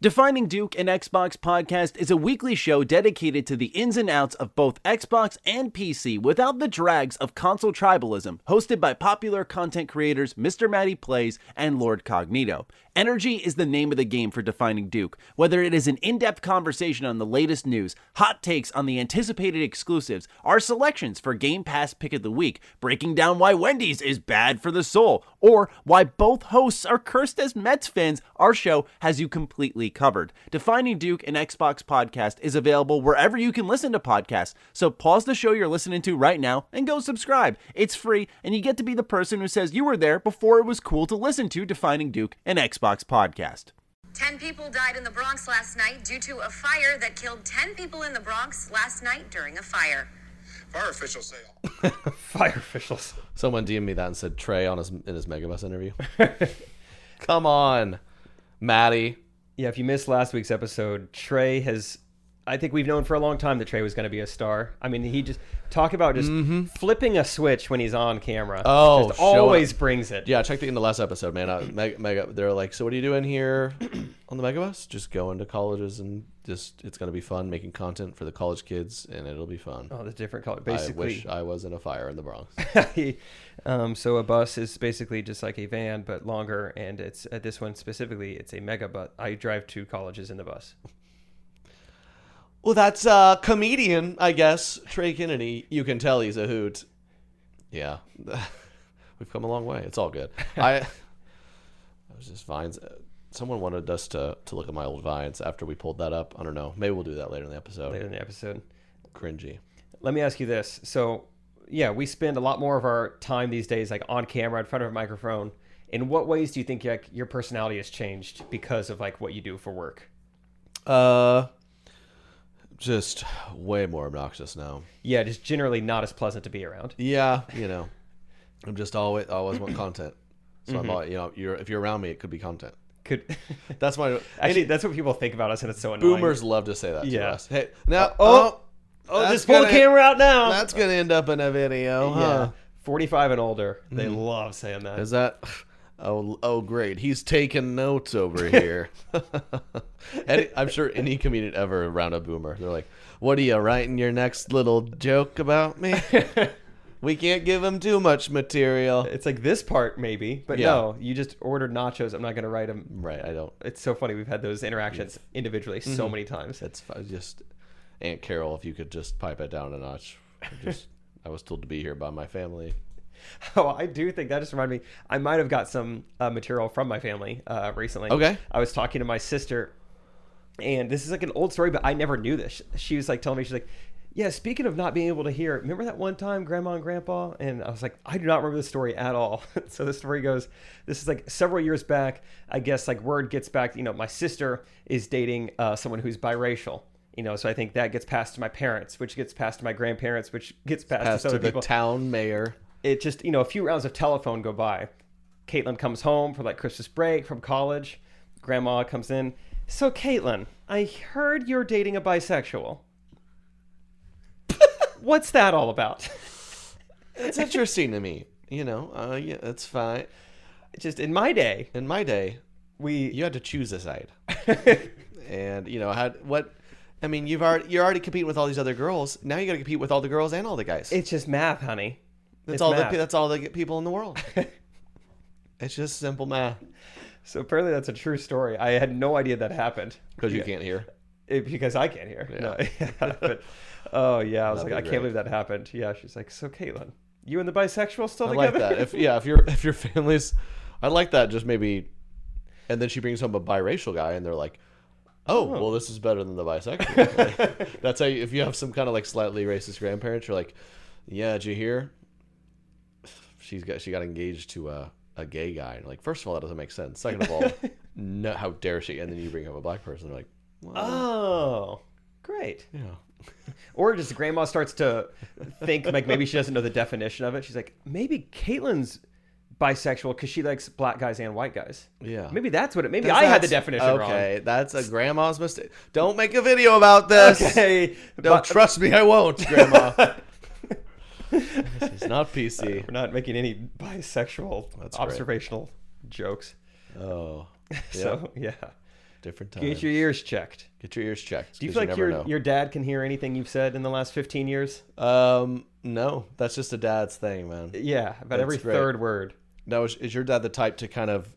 Defining Duke, an Xbox podcast, is a weekly show dedicated to the ins and outs of both Xbox and PC without the drags of console tribalism, hosted by popular content creators Mr. Matty Plays and Lord Cognito. Energy is the name of the game for Defining Duke. Whether it is an in-depth conversation on the latest news, hot takes on the anticipated exclusives, our selections for Game Pass Pick of the Week, breaking down why Wendy's is bad for the soul, or why both hosts are cursed as Mets fans, our show has you completely covered. Defining Duke, an Xbox podcast, is available wherever you can listen to podcasts, so pause the show you're listening to right now and go subscribe. It's free, and you get to be the person who says you were there before it was cool to listen to Defining Duke, an Xbox podcast. 10 people died in the Bronx last night due to a fire that killed 10 people in the Bronx last night during a fire. Fire officials say Fire officials. Someone DM'd me that and said Trey in his Megabus interview. Come on, Maddie. Yeah, if you missed last week's episode, Trey has... I think we've known for a long time that Trey was going to be a star. I mean, he just... Talk about just flipping a switch when he's on camera. Oh, just always brings it. Yeah, check the end of the last episode, man. They're like, so what are you doing here on the Megabus? Just going to colleges and just it's going to be fun making content for the college kids, and it'll be fun. Oh, the different color. Basically, I wish I was in a fire in the Bronx. So a bus is basically just like a van, but longer, and it's this one specifically, it's a mega bus. I drive to colleges in the bus. Well, that's a comedian, I guess. Trey Kennedy. You can tell he's a hoot. Yeah. We've come a long way. It's all good. I was just Vines. Someone wanted us to look at my old Vines after we pulled that up. I don't know. Maybe we'll do that later in the episode. Cringy. Let me ask you this. So, yeah, we spend a lot more of our time these days like on camera in front of a microphone. In what ways do you think like your personality has changed because of like what you do for work? Just way more obnoxious now. Yeah, just generally not as pleasant to be around. Yeah, I'm just always want content. So I'm all, if you're around me, it could be content. That's my actually that's what people think about us, and it's so annoying. Boomers love to say that to us. Hey, now just pull the camera out now. That's gonna end up in a video, huh? Yeah, 45 and older. They love saying that. Is that? Oh, great. He's taking notes over here. I'm sure any comedian ever around a boomer, they're like, what are you writing your next little joke about me? We can't give him too much material. It's like this part maybe, but no, you just ordered nachos. I'm not going to write them. Right, I don't. It's so funny. We've had those interactions individually so many times. It's just, Aunt Carol, if you could just pipe it down a notch. I was told to be here by my family. Oh, I do think that just reminded me. I might have got some material from my family recently. Okay. I was talking to my sister, and this is like an old story, but I never knew this. She was like telling me, she's like, yeah, speaking of not being able to hear, remember that one time Grandma and Grandpa? And I was like, I do not remember the story at all. So the story goes, this is like several years back. I guess like word gets back, my sister is dating someone who's biracial. So I think that gets passed to my parents, which gets passed to my grandparents, which gets passed to other people. The town mayor. It just, a few rounds of telephone go by. Caitlin comes home for like Christmas break from college. Grandma comes in. So Caitlin, I heard you're dating a bisexual. What's that all about? It's interesting to me. Yeah, that's fine. Just in my day, you had to choose a side. And you're already competing with all these other girls. Now you got to compete with all the girls and all the guys. It's just math, honey. That's all the people in the world. It's just simple math. So apparently that's a true story. I had no idea that happened. Because you can't hear. Because I can't hear. Yeah. No. But, I was like, I can't believe that happened. Yeah, she's like, so Caitlin, you and the bisexual still together? I like that. If your family's, I like that. Just maybe, and then she brings home a biracial guy, and they're like, oh, well, this is better than the bisexual. Like, that's how if you have some kind of like slightly racist grandparents, you're like, yeah, did you hear? She got engaged to a gay guy. And like, first of all, that doesn't make sense. Second of all, no, how dare she? And then you bring up a black person. They're like, well, oh, great. Yeah. Or just grandma starts to think like maybe she doesn't know the definition of it. She's like, maybe Caitlin's bisexual because she likes black guys and white guys. Yeah. Maybe that's what it. Maybe I had the definition wrong. Okay, that's a grandma's mistake. Don't make a video about this. Okay. Don't trust me. I won't, Grandma. It's not PC. We're not making any bisexual observational jokes. Oh. So, yeah. Different times. Get your ears checked. Get your ears checked. Do you feel like your dad can hear anything you've said in the last 15 years? No, that's just a dad's thing, man. Yeah, about That's every great. third word. Now, is your dad the type to kind of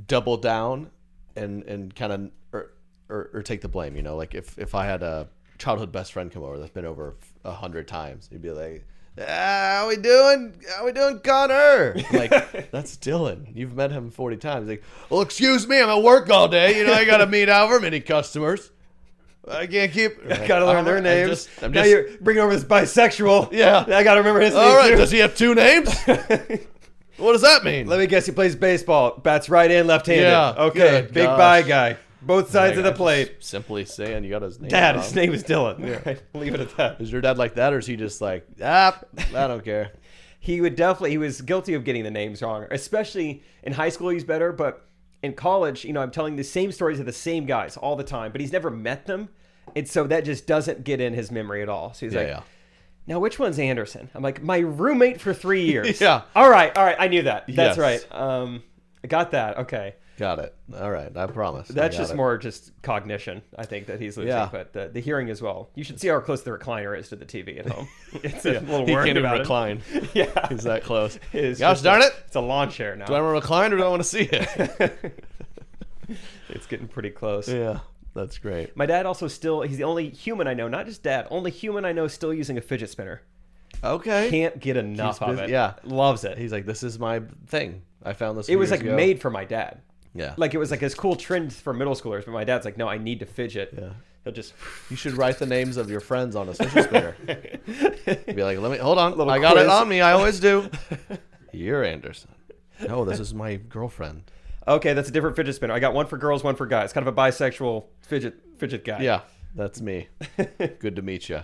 double down and kind of or take the blame? You know, like if I had a childhood best friend come over that's been over 100 times, he'd be like, how we doing, Connor? Like, that's Dylan. You've met him 40 times. Like, well, excuse me, I'm at work all day. You know, I got to meet however many customers. I can't keep. Gotta learn their names. I'm Now just. you're bringing over this bisexual. Yeah. I gotta remember his name. All right. too. Does he have 2 names? What does that mean? Let me guess. He plays baseball. Bats right and left-handed. Yeah, Okay. good Big gosh. bye guy. Both sides of the Just plate. Simply saying you got his name. Dad, wrong. his name is Dylan. Right. Leave it at that. Is your dad like that, or is he just like, I don't care? He was guilty of getting the names wrong, especially in high school. He's better, but in college, you know, I'm telling the same stories of the same guys all the time, but he's never met them. And so that just doesn't get in his memory at all. So he's like, now which one's Anderson? I'm like, my roommate for 3 years. Yeah. All right. I knew that. That's Yes. right. I got that. Okay. Got it. All right. I promise. That's I got just it. more just cognition, I think, that he's losing. Yeah. But the hearing as well. You should see how close the recliner is to the TV at home. It's a little He worried can't even about recline. it. Yeah. He's that close. It's Gosh just darn it. It's a lawn chair now. Do I want to recline or do I want to see it? It's getting pretty close. Yeah. That's great. My dad also he's the only human I know, not just dad, only human I know still using a fidget spinner. Okay. Can't get enough of busy. it. Yeah. Loves it. He's like, this is my thing. I found this. It was years like ago. made for my dad. Yeah. Like it was like this cool trend for middle schoolers, but my dad's like, no, I need to fidget. Yeah. He'll just You should write the names of your friends on a fidget spinner. Be like, hold on. Little I got quiz. it on me. I always do. You're Anderson. No, this is my girlfriend. Okay, that's a different fidget spinner. I got one for girls, one for guys. Kind of a bisexual fidget guy. Yeah, that's me. Good to meet you.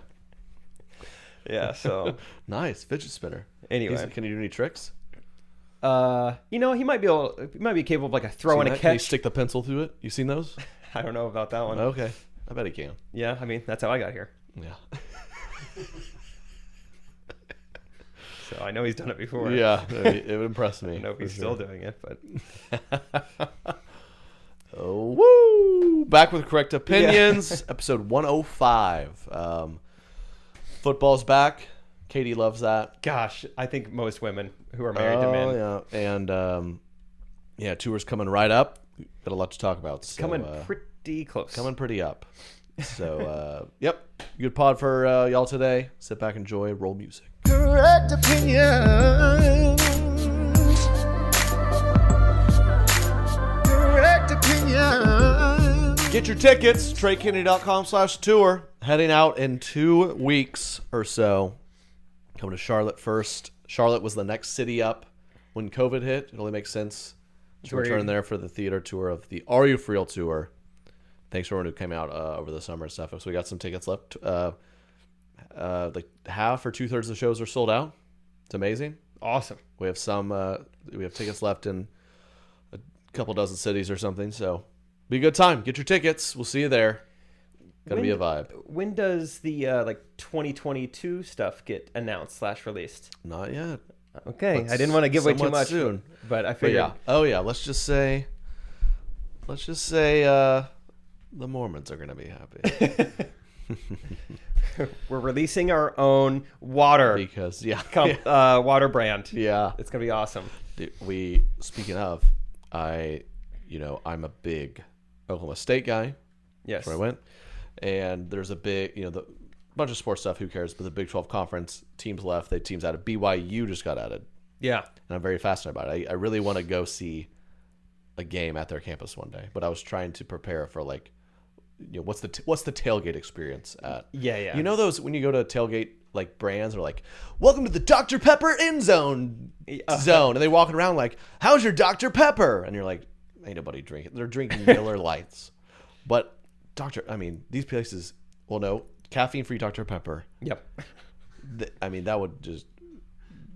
Yeah, so Nice fidget spinner. Anyway. Can you do any tricks? you know, he might be capable of like a throw and a Can you catch. stick the pencil through it? You seen those? I don't know about that one. Okay, I bet he can. Yeah, I mean, that's how I got here. Yeah. So I know he's done it before. Yeah, it would impress me. I don't know if he's for still sure. doing it, but Oh, woo! Back with correct opinions, episode 105. Football's back. Katie loves that. gosh, I think most women who are married to men yeah, and tour's coming right up. Got a lot to talk about. So, coming pretty close. coming pretty up. So, yep, good pod for y'all today. Sit back, enjoy, roll music. Correct opinions. Correct opinions. Get your tickets, TreyKennedy.com/tour. Heading out in 2 weeks or so. Coming to Charlotte first. Charlotte was the next city up when COVID hit. It only makes sense to return there for the theater tour of the Are You For Real tour. Thanks for everyone who came out over the summer and stuff. So we got some tickets left. Like half or 2/3 of the shows are sold out. It's amazing. Awesome. We have some. We have tickets left in a couple dozen cities or something. So be a good time. Get your tickets. We'll see you there. Gonna be a vibe. When does the like 2022 stuff get announced / released? Not yet. Okay, But I didn't want to give away too somewhat much soon. but I But figured. yeah. Oh yeah. Let's just say. The Mormons are gonna be happy We're releasing our own water because water brand. yeah. It's gonna be awesome. Dude, speaking of, I'm a big Oklahoma State guy. Yes. That's where I went. And there's a big, the bunch of sports stuff, who cares? But the Big 12 conference teams left. They teams added. BYU just got added. Yeah. And I'm very fascinated by it. I really want to go see a game at their campus one day. But I was trying to prepare for what's the tailgate experience at? Yeah. You know those when you go to tailgate like brands are like, welcome to the Dr. Pepper end zone, and they walking around like, how's your Dr. Pepper? And you're like, ain't nobody drinking. They're drinking Miller Lights. But these places, well, no, caffeine-free Dr. Pepper. Yep. That would just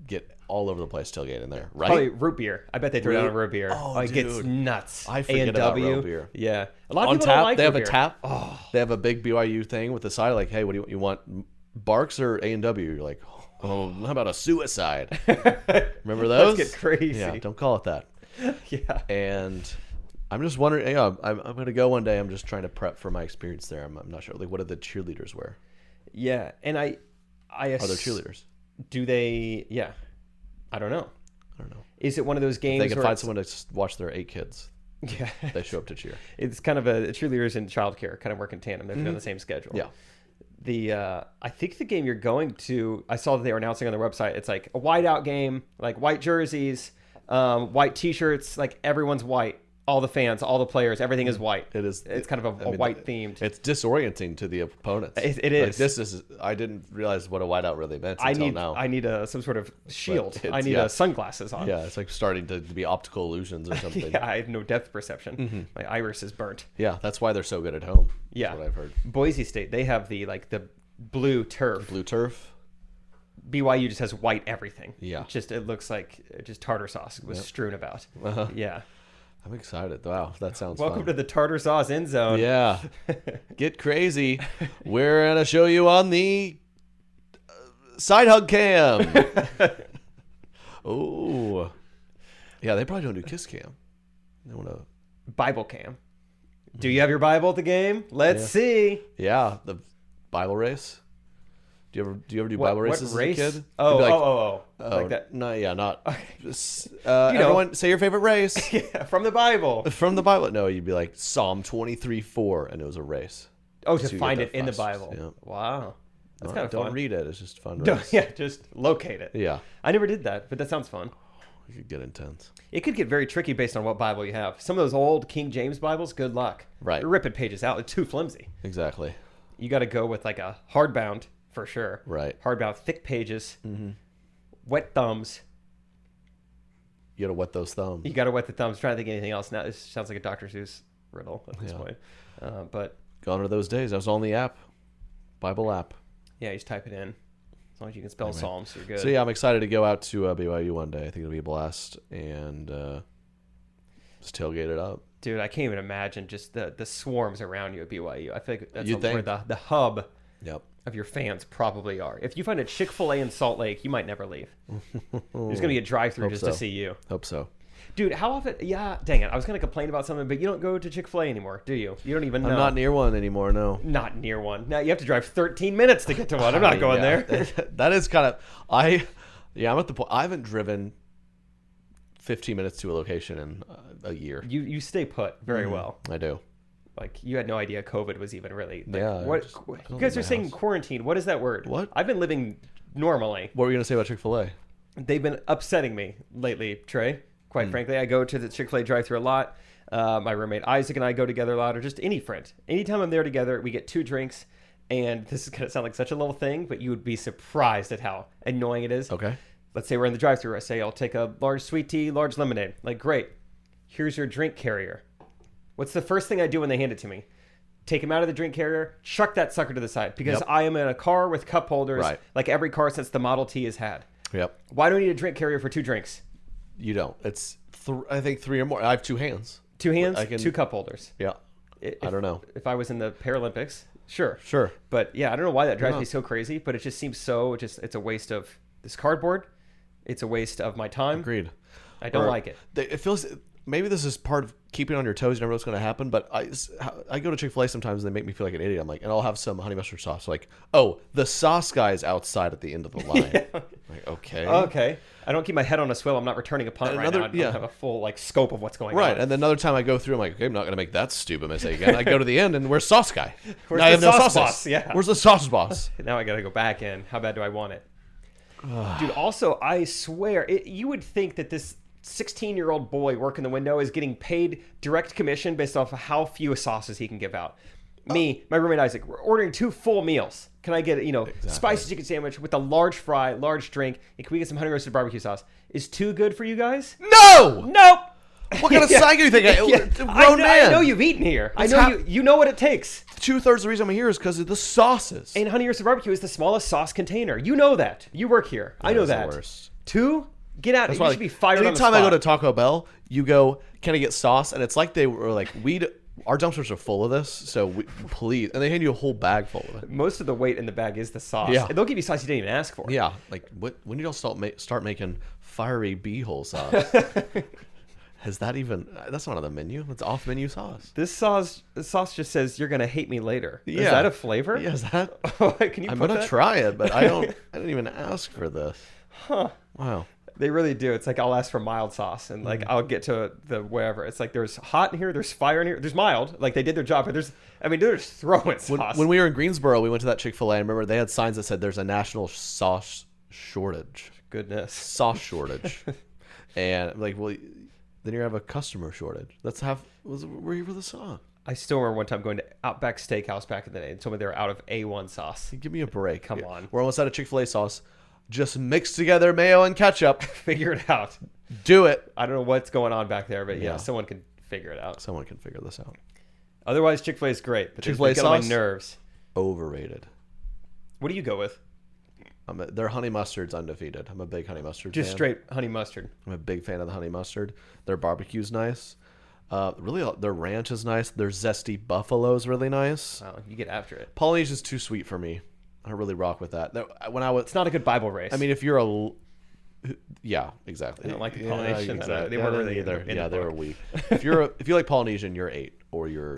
get all over the place tailgate in there, right? Probably root beer. I bet they threw down a root beer. Oh, it gets dude. nuts. I forget about A&W. root beer. Yeah. A lot of On people tap, don't like they have root a beer. tap. Oh. They have a big BYU thing with the side, like, hey, what do you want? Barks or A&W? You're like, oh, how about a suicide? Remember those? Let's get crazy. Yeah, don't call it that. Yeah. And I'm just wondering. Yeah, I'm going to go one day. I'm just trying to prep for my experience there. I'm not sure. Like, what do the cheerleaders wear? Yeah, and I Are there cheerleaders? Do they? Yeah, I don't know. Is it one of those games? They can where find someone to watch their 8 kids. Yeah, They show up to cheer. it's kind of a cheerleaders and childcare kind of work in tandem. They're on the same schedule. Yeah. I think the game you're going to, I saw that they were announcing on their website. It's like a whiteout game, like white jerseys, white T-shirts, like everyone's white. All the fans, all the players, everything is white. It is. It's kind of a white themed. It's disorienting to the opponents. It is. Like, this is. I didn't realize what a whiteout really meant until now. I need some sort of shield. But I need sunglasses on. Yeah, it's like starting to be optical illusions or something. Yeah, I have no depth perception. My iris is burnt. Yeah, that's why they're so good at home. Yeah, That's what I've heard. Boise State, they have the blue turf. Blue turf. BYU just has white everything. Yeah. It looks like just tartar sauce was strewn about. Yeah. I'm excited. Wow, that sounds Welcome fun. to the tartar sauce end zone. Yeah. Get crazy. We're going to show you on the side hug cam. Oh. Yeah, they probably don't do kiss cam. They want to. Bible cam. Do you have your Bible at the game? Let's see. Yeah, the Bible race. Do you ever do Bible races race? as a kid? Oh, You'd be like, oh, like that. No, yeah, not. Okay. Everyone, say your favorite race Yeah, from the Bible. from the Bible. No, you'd be like Psalm 23:4, and it was a race. Oh, So to you find get it that in the fast. Bible. Yeah. Wow. That's kind of Don't fun. read it. It's just a fun No, race. yeah, just locate it. Yeah, I never did that, but that sounds fun. it could get intense. It could get very tricky based on what Bible you have. Some of those old King James Bibles, good luck. Right. They're ripping pages out. They're too flimsy. Exactly. You got to go with like a hardbound for sure. Right. Hardbound, thick pages, wet thumbs. You gotta wet those thumbs. You got to wet the thumbs. Trying to think of anything else. Now this sounds like a Dr. Seuss riddle at this point. But Gone are those days. I was on the app, Bible app. yeah, you just type it in. As long as you can spell Psalms, you're good. So yeah, I'm excited to go out to BYU one day. I think it'll be a blast and just tailgate it up. Dude, I can't even imagine just the swarms around you at BYU. I feel like that's You'd where think. the hub Yep. of your fans probably are. If you find a Chick-fil-A in Salt Lake, you might never leave. There's going to be a drive-through Hope just so. to see you. Hope so. Dude, how often? Yeah, dang it. I was going to complain about something, but you don't go to Chick-fil-A anymore, do you? You don't even know. I'm not near one anymore. No. Not near one. Now you have to drive 13 minutes to get to one. I'm not going there. That is kind of I'm at the point. I haven't driven 15 minutes to a location in a year. You stay put very well. I do. Like, you had no idea COVID was even really. Like, Yeah, What I you don't guys leave are my saying house. quarantine. What is that word? What? I've been living normally. What were you gonna say about Chick-fil-A? They've been upsetting me lately, Trey. Quite frankly, I go to the Chick-fil-A drive-thru a lot. My roommate Isaac and I go together a lot, or just any friend. Anytime I'm there together, we get 2 drinks. And this is going to sound like such a little thing, but you would be surprised at how annoying it is. Okay. Let's say we're in the drive-thru. I say, I'll take a large sweet tea, large lemonade. Like, great. Here's your drink carrier. What's the first thing I do when they hand it to me? Take him out of the drink carrier, chuck that sucker to the side. Because I am in a car with cup holders, Right. like every car since the Model T has had. Yep. Why do I need a drink carrier for 2 drinks? You don't. It's I think 3 or more. I have 2 hands. 2 hands, I can- 2 cup holders. Yeah. I don't know. If I was in the Paralympics, sure. Sure. But yeah, I don't know why that drives Yeah. me so crazy, but it just seems so it's a waste of this cardboard. It's a waste of my time. Agreed. I don't Or like it. It feels maybe this is part of keeping on your toes. You never know what's going to happen. But I go to Chick-fil-A sometimes and they make me feel like an idiot. I'm like, and I'll have some honey mustard sauce. Like, oh, the sauce guy is outside at the end of the line. Like, okay. Okay. I don't keep my head on a swivel. I'm not returning a punt right now. I don't yeah. have a full scope of what's going Right. on. And then another time I go through, I'm like, okay, I'm not going to make that stupid mistake again. I go to the end and where's sauce guy? Where's Now I the have no sauce sauces. boss? Yeah. Where's the sauce boss? Now I got to go back in. How bad do I want it? Dude, also, I swear, you would think that this 16-year-old boy working the window is getting paid direct commission based off of how few sauces he can give out. Me, my roommate Isaac, we're ordering 2 full meals. Can I get, spicy chicken sandwich with a large fry, large drink, and can we get some honey roasted barbecue sauce? Is 2 good for you guys? No! Nope. What kind of psycho do you think? Grown man. I know you've eaten here. I What's know hap- you know what it takes. 2/3 of the reason I'm here is because of the sauces. And honey roasted barbecue is the smallest sauce container. You know that. You work here. I know is the that. worst. 2? Get out. That's You why, should be fired on the anytime spot. I go to Taco Bell, you go, can I get sauce? And it's like they were like, our dumpsters are full of this, so please. And they hand you a whole bag full of it. Most of the weight in the bag is the sauce. Yeah. And they'll give you sauce you didn't even ask for. Yeah, like when did y'all start making fiery beehole sauce? Is that even? That's not on the menu. It's off menu sauce. This sauce just says you're gonna hate me later. Yeah. Is that a flavor? Yeah, is that? Can you? I'm put gonna that? try it, but I didn't even ask for this. Huh. Wow. They really do. It's like I'll ask for mild sauce, and like I'll get to the wherever. It's like there's hot in here, there's fire in here, there's mild. Like they did their job, but they're just throwing sauce. When we were in Greensboro, we went to that Chick-fil-A. I remember they had signs that said there's a national sauce shortage. Goodness. Sauce shortage. And I'm like, well, then you have a customer shortage. We're here for the sauce. I still remember one time going to Outback Steakhouse back in the day and told me they were out of A1 sauce. Give me a break. Come on. We're almost out of Chick-fil-A sauce. Just mix together mayo and ketchup. Figure it out. Do it. I don't know what's going on back there, but yeah, Yeah. someone can figure it out. Someone can figure this out. Otherwise, Chick-fil-A is great. But Chick-fil-A they get on my sauce? nerves. Overrated. What do you go with? Their honey mustard's undefeated. I'm a big honey mustard Just fan. straight honey mustard. I'm a big fan of the honey mustard. Their barbecue's nice. Really, their ranch is nice. Their zesty buffalo's really nice. Wow, you get after it. Polynesia's too sweet for me. I don't really rock with that. It's not a good Bible race. I mean, if you're yeah, exactly. I don't like the Polynesian. Exactly. They weren't really either. in the Yeah, they book. were weak. If you like Polynesian, you're 8, or you're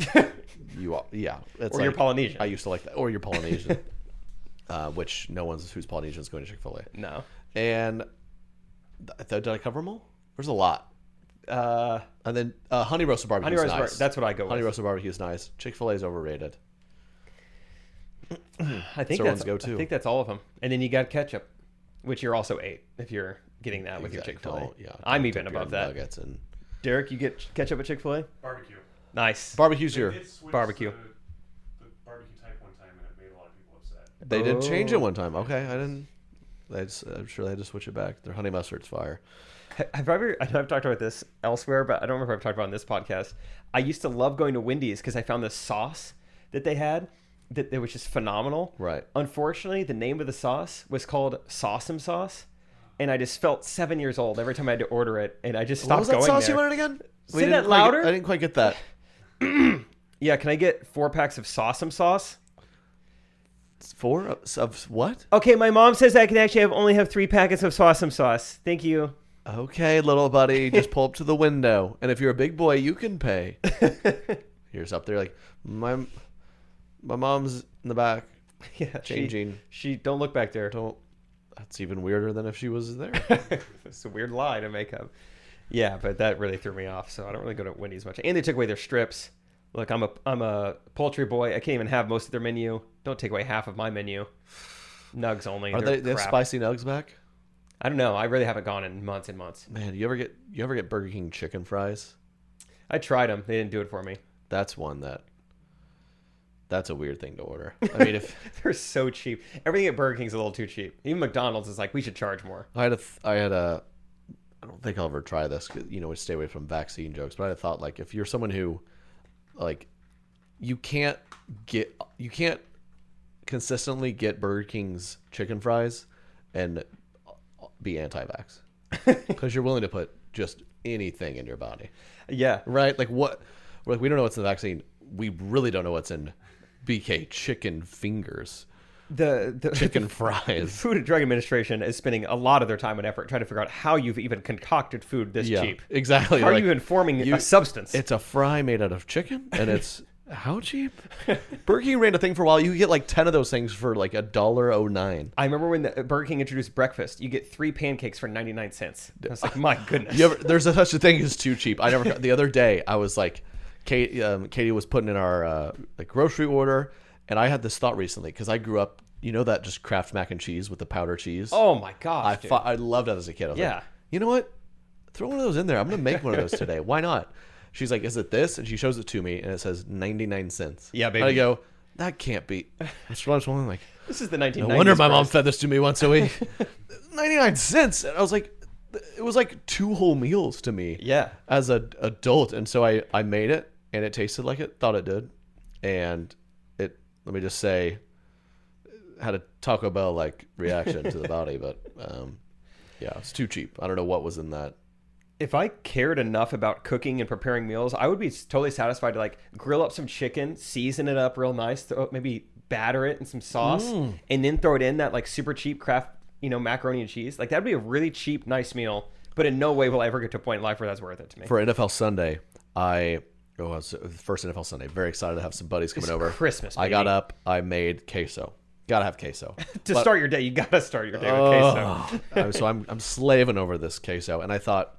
yeah. It's Or you're Polynesian. I used to like that. Or you're Polynesian, which no one's who's Polynesian is going to Chick-fil-A. No. And did I cover them all? There's a lot. And then honey roasted barbecue is nice. That's what I go with. Honey roasted barbecue is nice. Chick-fil-A is overrated. I think everyone's that's go-to. I think that's all of them. And then you got ketchup, which you're also 8 if you're getting that with your Exactly. Chick-fil-A. Yeah, I'm don't even dip your above that. Nuggets and Derek, you get ketchup at Chick-fil-A? Barbecue. Nice. barbecue's your. They did switch Barbecue. The barbecue type one time, and it made a lot of people upset. They did change it Oh. one time. Okay, I didn't. I'm sure they had to switch it back. Their honey mustard's fire. Have I ever? I know I've talked about this elsewhere, but I don't remember if I've talked about it on this podcast. I used to love going to Wendy's because I found the sauce that they had that was just phenomenal. Right. Unfortunately, the name of the sauce was called Sawsome Sauce, and I just felt 7 years old every time I had to order it, and I just What stopped was that going sauce there. you wanted again? Say that louder. I didn't quite get that. Yeah, can I get 4 packs of Sawsome Sauce? 4 of what? Okay, my mom says I can actually only have 3 packets of Sawsome Sauce. Thank you. Okay, little buddy, just pull up to the window, and if you're a big boy, you can pay. You're just up there like my mom's in the back Yeah, changing. She don't look back there. Don't. That's even weirder than if she was there. It's a weird lie to make up. Yeah, but that really threw me off. So I don't really go to Wendy's much. And they took away their strips. Look, I'm a poultry boy. I can't even have most of their menu. Don't take away half of my menu. Nugs only. Are They're they have crap. spicy nugs back? I don't know. I really haven't gone in months and months. Man, you ever get Burger King chicken fries? I tried them. They didn't do it for me. That's a weird thing to order. I mean, if They're so cheap. Everything at Burger King's a little too cheap. Even McDonald's is like, we should charge more. I don't think I'll ever try this. We stay away from vaccine jokes, but I thought like if you're someone who, like, you can't consistently get Burger King's chicken fries and be anti-vax because you're willing to put just anything in your body, Yeah. right? Like what? We're like, we don't know what's in the vaccine. We really don't know what's in BK chicken fingers. The Chicken The fries. Food and Drug Administration is spending a lot of their time and effort trying to figure out how you've even concocted food this Yeah, cheap. exactly. How are Like, you informing a substance? It's a fry made out of chicken, and it's how cheap? Burger King ran a thing for a while. You could get like 10 of those things for like $1.09. I remember when the Burger King introduced breakfast. You get 3 pancakes for 99 cents. I was like, my goodness. There's such a thing as too cheap. The other day I was like, Katie was putting in our like grocery order, and I had this thought recently because I grew up. You know that just Kraft mac and cheese with the powder cheese? Oh my gosh, dude. I loved that as a kid. I was Yeah. like, you know what? Throw one of those in there. I'm going to make one of those today. Why not? She's like, is it this? And she shows it to me, and it says 99 cents. Yeah, baby. And I go, that can't be. That's what I was wondering. Like, This is the 1990s. no wonder my mom price. fed this to me once a week. 99 cents. And I was like, it was like 2 whole meals to me. Yeah. As an adult. And so I made it, and it tasted like it thought it did. And it, let me just say, had a Taco Bell like reaction to the body, but yeah, it's too cheap. I don't know what was in that. If I cared enough about cooking and preparing meals, I would be totally satisfied to like grill up some chicken, season it up real nice, maybe batter it in some sauce, and then throw it in that like super cheap Kraft, macaroni and cheese. Like that'd be a really cheap, nice meal But in no way will I ever get to a point in life where that's worth it to me. For NFL Sunday, it was the first NFL Sunday. Very excited to have some buddies coming over. Christmas, I got baby. up. I made queso. Gotta have queso. To start your day, you gotta start your day with queso. So I'm slaving over this queso, and I thought,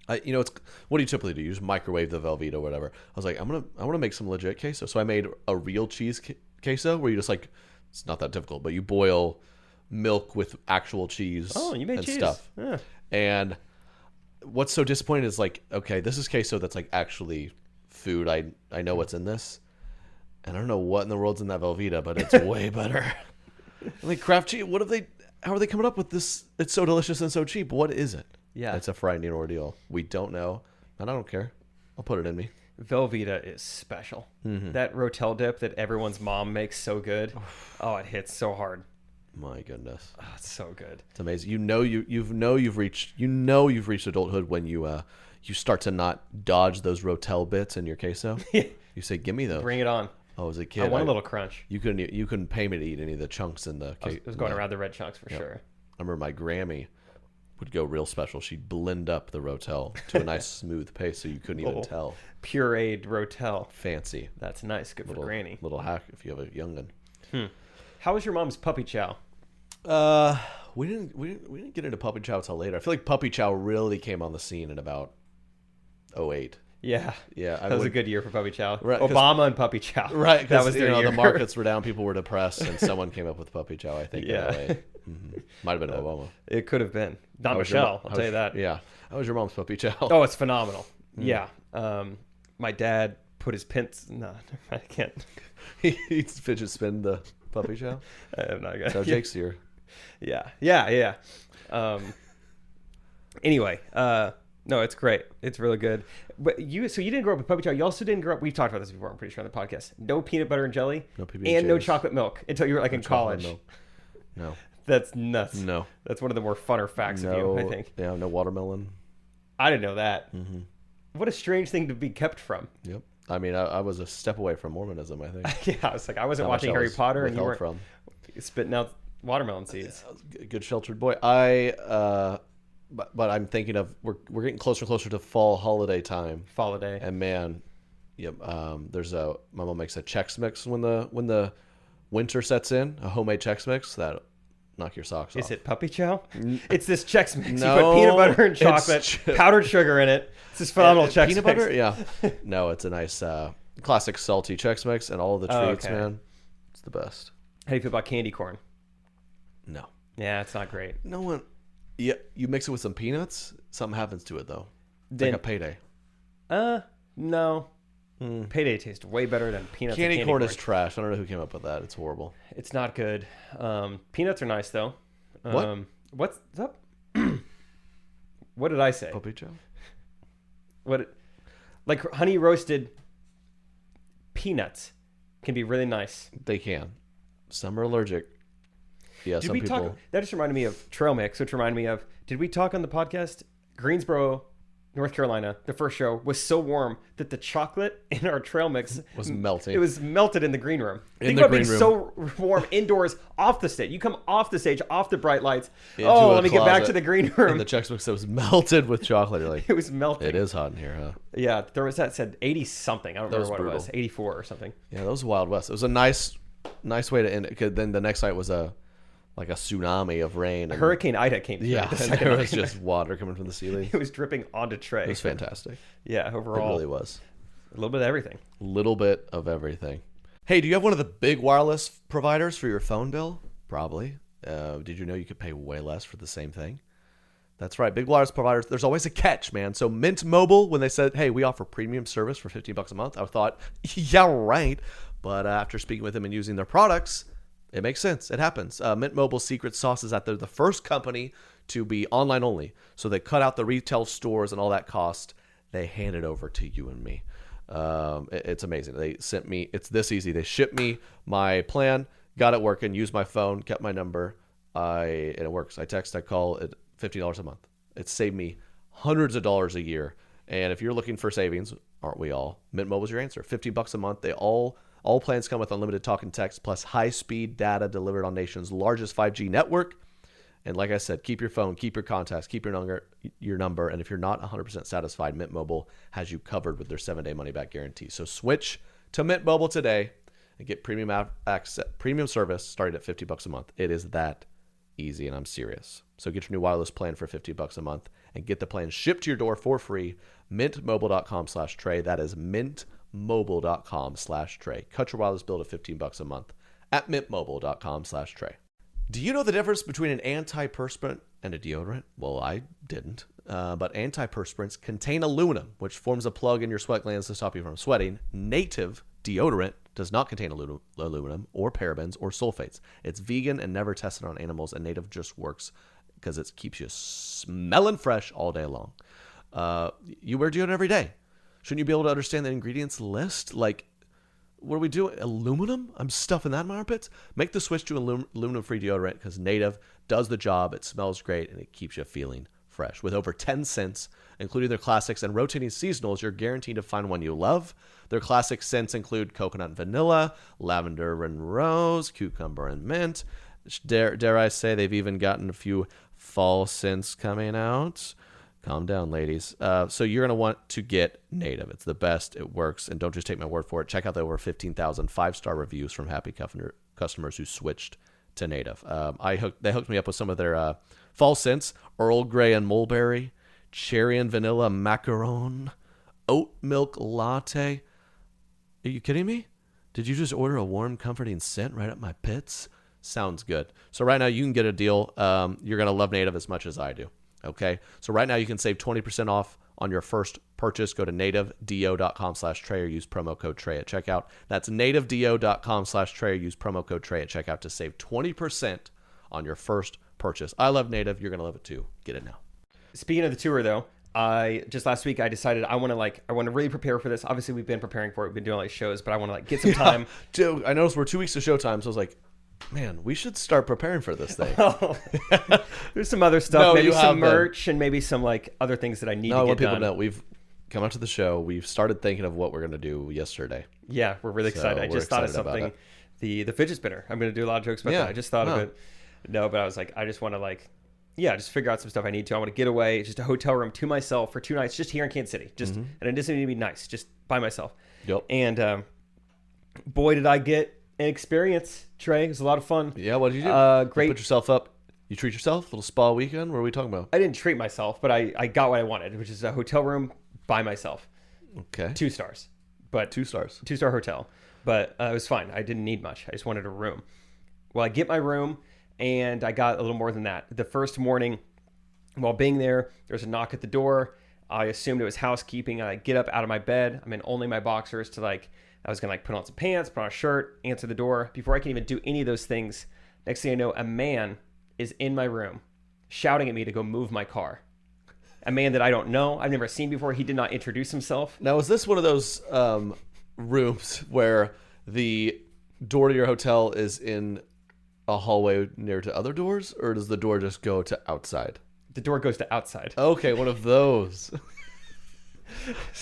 it's what do you typically do? You just microwave the Velveeta or whatever. I was like, I want to make some legit queso. So I made a real cheese queso where you just like, it's not that difficult, but you boil milk with actual cheese. Oh, you made and cheese. Stuff. Yeah. And what's so disappointing is like, okay, this is queso that's like actually food. I know what's in this, and I don't know what in the world's in that Velveeta, but it's way better. Like craft cheese. How are they coming up with this? It's so delicious and so cheap. What is it? Yeah. It's a frightening ordeal. We don't know, and I don't care. I'll put it in me. Velveeta is special. Mm-hmm. That Rotel dip that everyone's mom makes so good. Oh, it hits so hard. My goodness, Oh, it's so good. it's amazing. You've reached adulthood when you start to not dodge those Rotel bits in your queso. You say, "Give me those." Bring it on. Oh, as a kid, I want a little crunch. You couldn't pay me to eat any of the chunks in the. It was going around the red chunks for sure. I remember my Grammy would go real special. She'd blend up the Rotel to a nice smooth paste, so you couldn't even tell. Pureed Rotel. Fancy. That's nice. Good for Granny. Little hack if you have a young'un. How was your mom's puppy chow? We didn't get into puppy chow till later. I feel like puppy chow really came on the scene in about 2008. Yeah. Yeah, That was a good year for puppy chow. Right, 'cause- Obama and puppy chow. Right, That was their year. the markets were down, people were depressed, and someone came up with puppy chow. I think. Yeah. In 2008. Might have been Obama. It could have been. Not How was your Michelle, mo- I'll tell you that. Yeah. How was your mom's puppy chow? Oh, it's phenomenal. Yeah. My dad put his pins. No, I can't. He fidget spin the puppy chow. I'm not That's how gonna. Jake's here. Yeah. Anyway, no, it's great. It's really good. But you didn't grow up with puppy chow. You also didn't grow up. We've talked about this before. I'm pretty sure on the podcast. No peanut butter and jelly. No PB&Js. and no chocolate milk until you were like in Chocolate college. milk. No. That's nuts. No. That's one of the more funner facts of No. you, I think. Yeah. No watermelon. I didn't know that. Mm-hmm. What a strange thing to be kept from. Yep. I mean, I was a step away from Mormonism, I think. Yeah, I was like, I wasn't How much watching I Harry was Potter and you withheld weren't spitting out watermelon seeds. I was a good sheltered boy. But I'm thinking of we're getting closer and closer to fall holiday time. Fall day. And man, yep. My mom makes a Chex Mix when the winter sets in. A homemade Chex Mix that knock your socks off. Is it puppy chow? It's this Chex Mix. No, You put peanut butter and it's chocolate, powdered sugar in it. It's this phenomenal Chex peanut Mix. butter? Yeah. No, it's a nice classic salty Chex Mix and all the treats, okay. man. It's the best. How do you feel about candy corn? No. Yeah, it's not great. No one. Yeah, you mix it with some peanuts. Something happens to it though. It's Then- like a payday. No. Payday tastes way better than peanuts. Candy and corn is trash. I don't know who came up with that. It's horrible. It's not good. Peanuts are nice though. What? What's up? What did I say? Puppy chow? Like honey roasted peanuts can be really nice. They can. Some are allergic. Yeah, Did some we people. talk? That just reminded me of trail mix, which reminded me of. Did we talk on the podcast? Greensboro, North Carolina. The first show was so warm that the chocolate in our trail mix Was melting. It was melted in the green room. In Think the about being green so warm indoors, off the stage. You come off the stage, off the bright lights. Into Oh, a let me get back closet, to the green And room. the Chex Mix that was melted with chocolate. You're like, It was melting. it is hot in here, huh? Yeah, there was that said 80 something. I don't That remember was what it was. brutal. 84 or something. Yeah, that was Wild West. It was a nice way to end it. 'Cause then the next night was a tsunami of rain. And, Hurricane Ida came through. yeah, the and second there was night. just water coming from the ceiling. It was dripping onto Trey. It was fantastic. Yeah, It overall, really was. a little bit of everything. Little bit of everything. Hey, do you have one of the big wireless providers for your phone bill? Probably. Did you know you could pay way less for the same thing? That's right. Big wireless providers. There's always a catch, man. So Mint Mobile, when they said, hey, we offer premium service for $15 a month, I thought, yeah, right. But after speaking with them and using their products, it makes sense. It happens. Mint Mobile's secret sauce is that they're the first company to be online only. So they cut out the retail stores and all that cost. They hand it over to you and me. It's amazing. They sent me, it's this easy. They shipped me my plan, got it working, used my phone, kept my number. And it works. I text, I call it $15 a month. It saved me hundreds of dollars a year. And if you're looking for savings, aren't we all? Mint Mobile's your answer. $15 a month. They all plans come with unlimited talk and text plus high-speed data delivered on nation's largest 5G network. And like I said, keep your phone, keep your contacts, keep your number. And if you're not 100% satisfied, Mint Mobile has you covered with their 7-day money-back guarantee. So switch to Mint Mobile today and get premium service starting at $50 a month. It is that easy, and I'm serious. So get your new wireless plan for $50 a month and get the plan shipped to your door for free. Mintmobile.com/Trey. That is mintmobile.com/Trey. Cut your wireless bill to $15 a month at mintmobile.com/Trey. Do you know the difference between an antiperspirant and a deodorant? Well, I didn't. But antiperspirants contain aluminum, which forms a plug in your sweat glands to stop you from sweating. Native deodorant does not contain aluminum or parabens or sulfates. It's vegan and never tested on animals, and Native just works because it keeps you smelling fresh all day long. You wear deodorant every day. Shouldn't you be able to understand the ingredients list? Like, what are we doing? Aluminum? I'm stuffing that in my armpits? Make the switch to aluminum-free deodorant because Native does the job. It smells great, and it keeps you feeling fresh. With over 10 scents, including their classics and rotating seasonals, you're guaranteed to find one you love. Their classic scents include coconut and vanilla, lavender and rose, cucumber and mint. Dare I say they've even gotten a few fall scents coming out. Calm down, ladies. So you're going to want to get Native. It's the best. It works. And don't just take my word for it. Check out the over 15,000 5-star reviews from happy customers who switched to Native. They hooked me up with some of their fall scents: Earl Grey and Mulberry, cherry and vanilla macaron, oat milk latte. Are you kidding me? Did you just order a warm, comforting scent right up my pits? Sounds good. So right now you can get a deal. You're going to love Native as much as I do. Okay. So right now you can save 20% off on your first purchase. Go to nativedo.com/Trey or use promo code Trey at checkout. That's nativedo.com/Trey or use promo code Trey at checkout to save 20% on your first purchase. I love Native. You're going to love it too. Get it now. Speaking of the tour, though, last week I decided I want to really prepare for this. Obviously, we've been preparing for it. We've been doing all these shows, but I want to get some time. Dude, I noticed we're 2 weeks to showtime, so I was like, man, we should start preparing for this thing. There's some other stuff, maybe some merch, and maybe some other things that I need to get done. I want people to know we've come out to the show. We've started thinking of what we're going to do yesterday. Yeah, we're really excited. I just thought of something. The fidget spinner. I'm going to do a lot of jokes about that. I just thought of it. No, but I was like, I just want to just figure out some stuff I need to. I want to get away, just a hotel room to myself for 2 nights, just here in Kansas City. And it doesn't need to be nice, just by myself. Yep. And boy, did I get an experience, Trey. It was a lot of fun. Yeah, what did you do? Great. You put yourself up. You treat yourself? A little spa weekend? What are we talking about? I didn't treat myself, but I got what I wanted, which is a hotel room by myself. Okay. 2 stars. But 2 stars. 2-star hotel. But it was fine. I didn't need much. I just wanted a room. Well, I get my room, and I got a little more than that. The first morning, while being there was a knock at the door. I assumed it was housekeeping. I get up out of my bed. I'm in only my boxers to I was going to put on some pants, put on a shirt, answer the door. Before I can even do any of those things, next thing I know, a man is in my room shouting at me to go move my car. A man that I don't know. I've never seen before. He did not introduce himself. Now, is this one of those rooms where the door to your hotel is in a hallway near to other doors, or does the door just go to outside? The door goes to outside. Okay, one of those.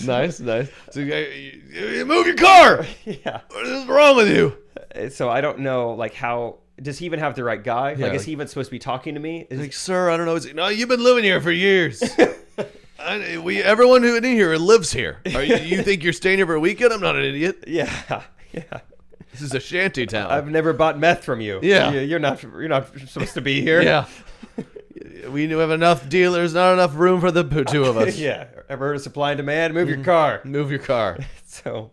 Nice. So you move your car. Yeah. What is wrong with you? So I don't know, how does he even have the right guy? Yeah, is he even supposed to be talking to me? Sir, I don't know. No, you've been living here for years. Everyone who in here lives here. You think you're staying here for a weekend? I'm not an idiot. Yeah. This is a shanty town. I've never bought meth from you. Yeah. You're not supposed to be here. Yeah. We have enough dealers, not enough room for the 2 of us. Yeah. Ever heard of supply and demand? Move your car. Move your car. So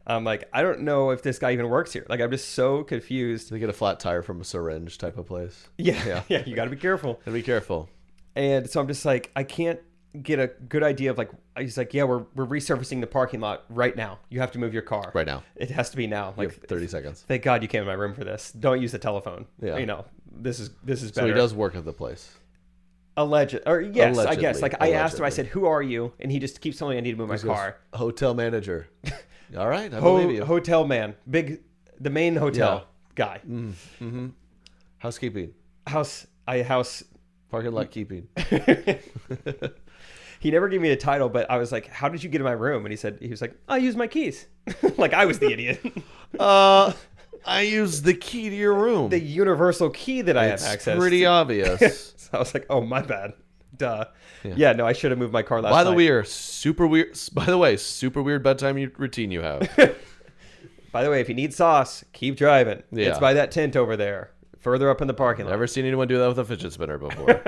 I'm I don't know if this guy even works here. I'm just so confused. They get a flat tire from a syringe type of place. Yeah. You got to be careful. Be careful. And so I'm just I can't get a good idea of he's yeah, we're resurfacing the parking lot right now. You have to move your car. Right now. It has to be now. You have 30 seconds. Thank God you came in my room for this. Don't use the telephone. Yeah. This is better. So he does work at the place. Allegedly. I guess. I asked him, I said, who are you? And he just keeps telling me I need to move my car. Hotel manager. All right. I believe you. Hotel man. The main hotel guy. Mm-hmm. Housekeeping. House. Parking lot keeping. He never gave me a title, but I was like, how did you get in my room? And he was like, I used my keys. I was the idiot. I use the key to your room. The universal key that I have access It's pretty to. obvious. So I was like, oh, my bad. Duh. Yeah, no, I should have moved my car last By night. the way, super weird bedtime routine you have. By the way, if you need sauce, keep driving. Yeah. It's by that tent over there, further up in the parking lot. Never seen anyone do that with a fidget spinner before.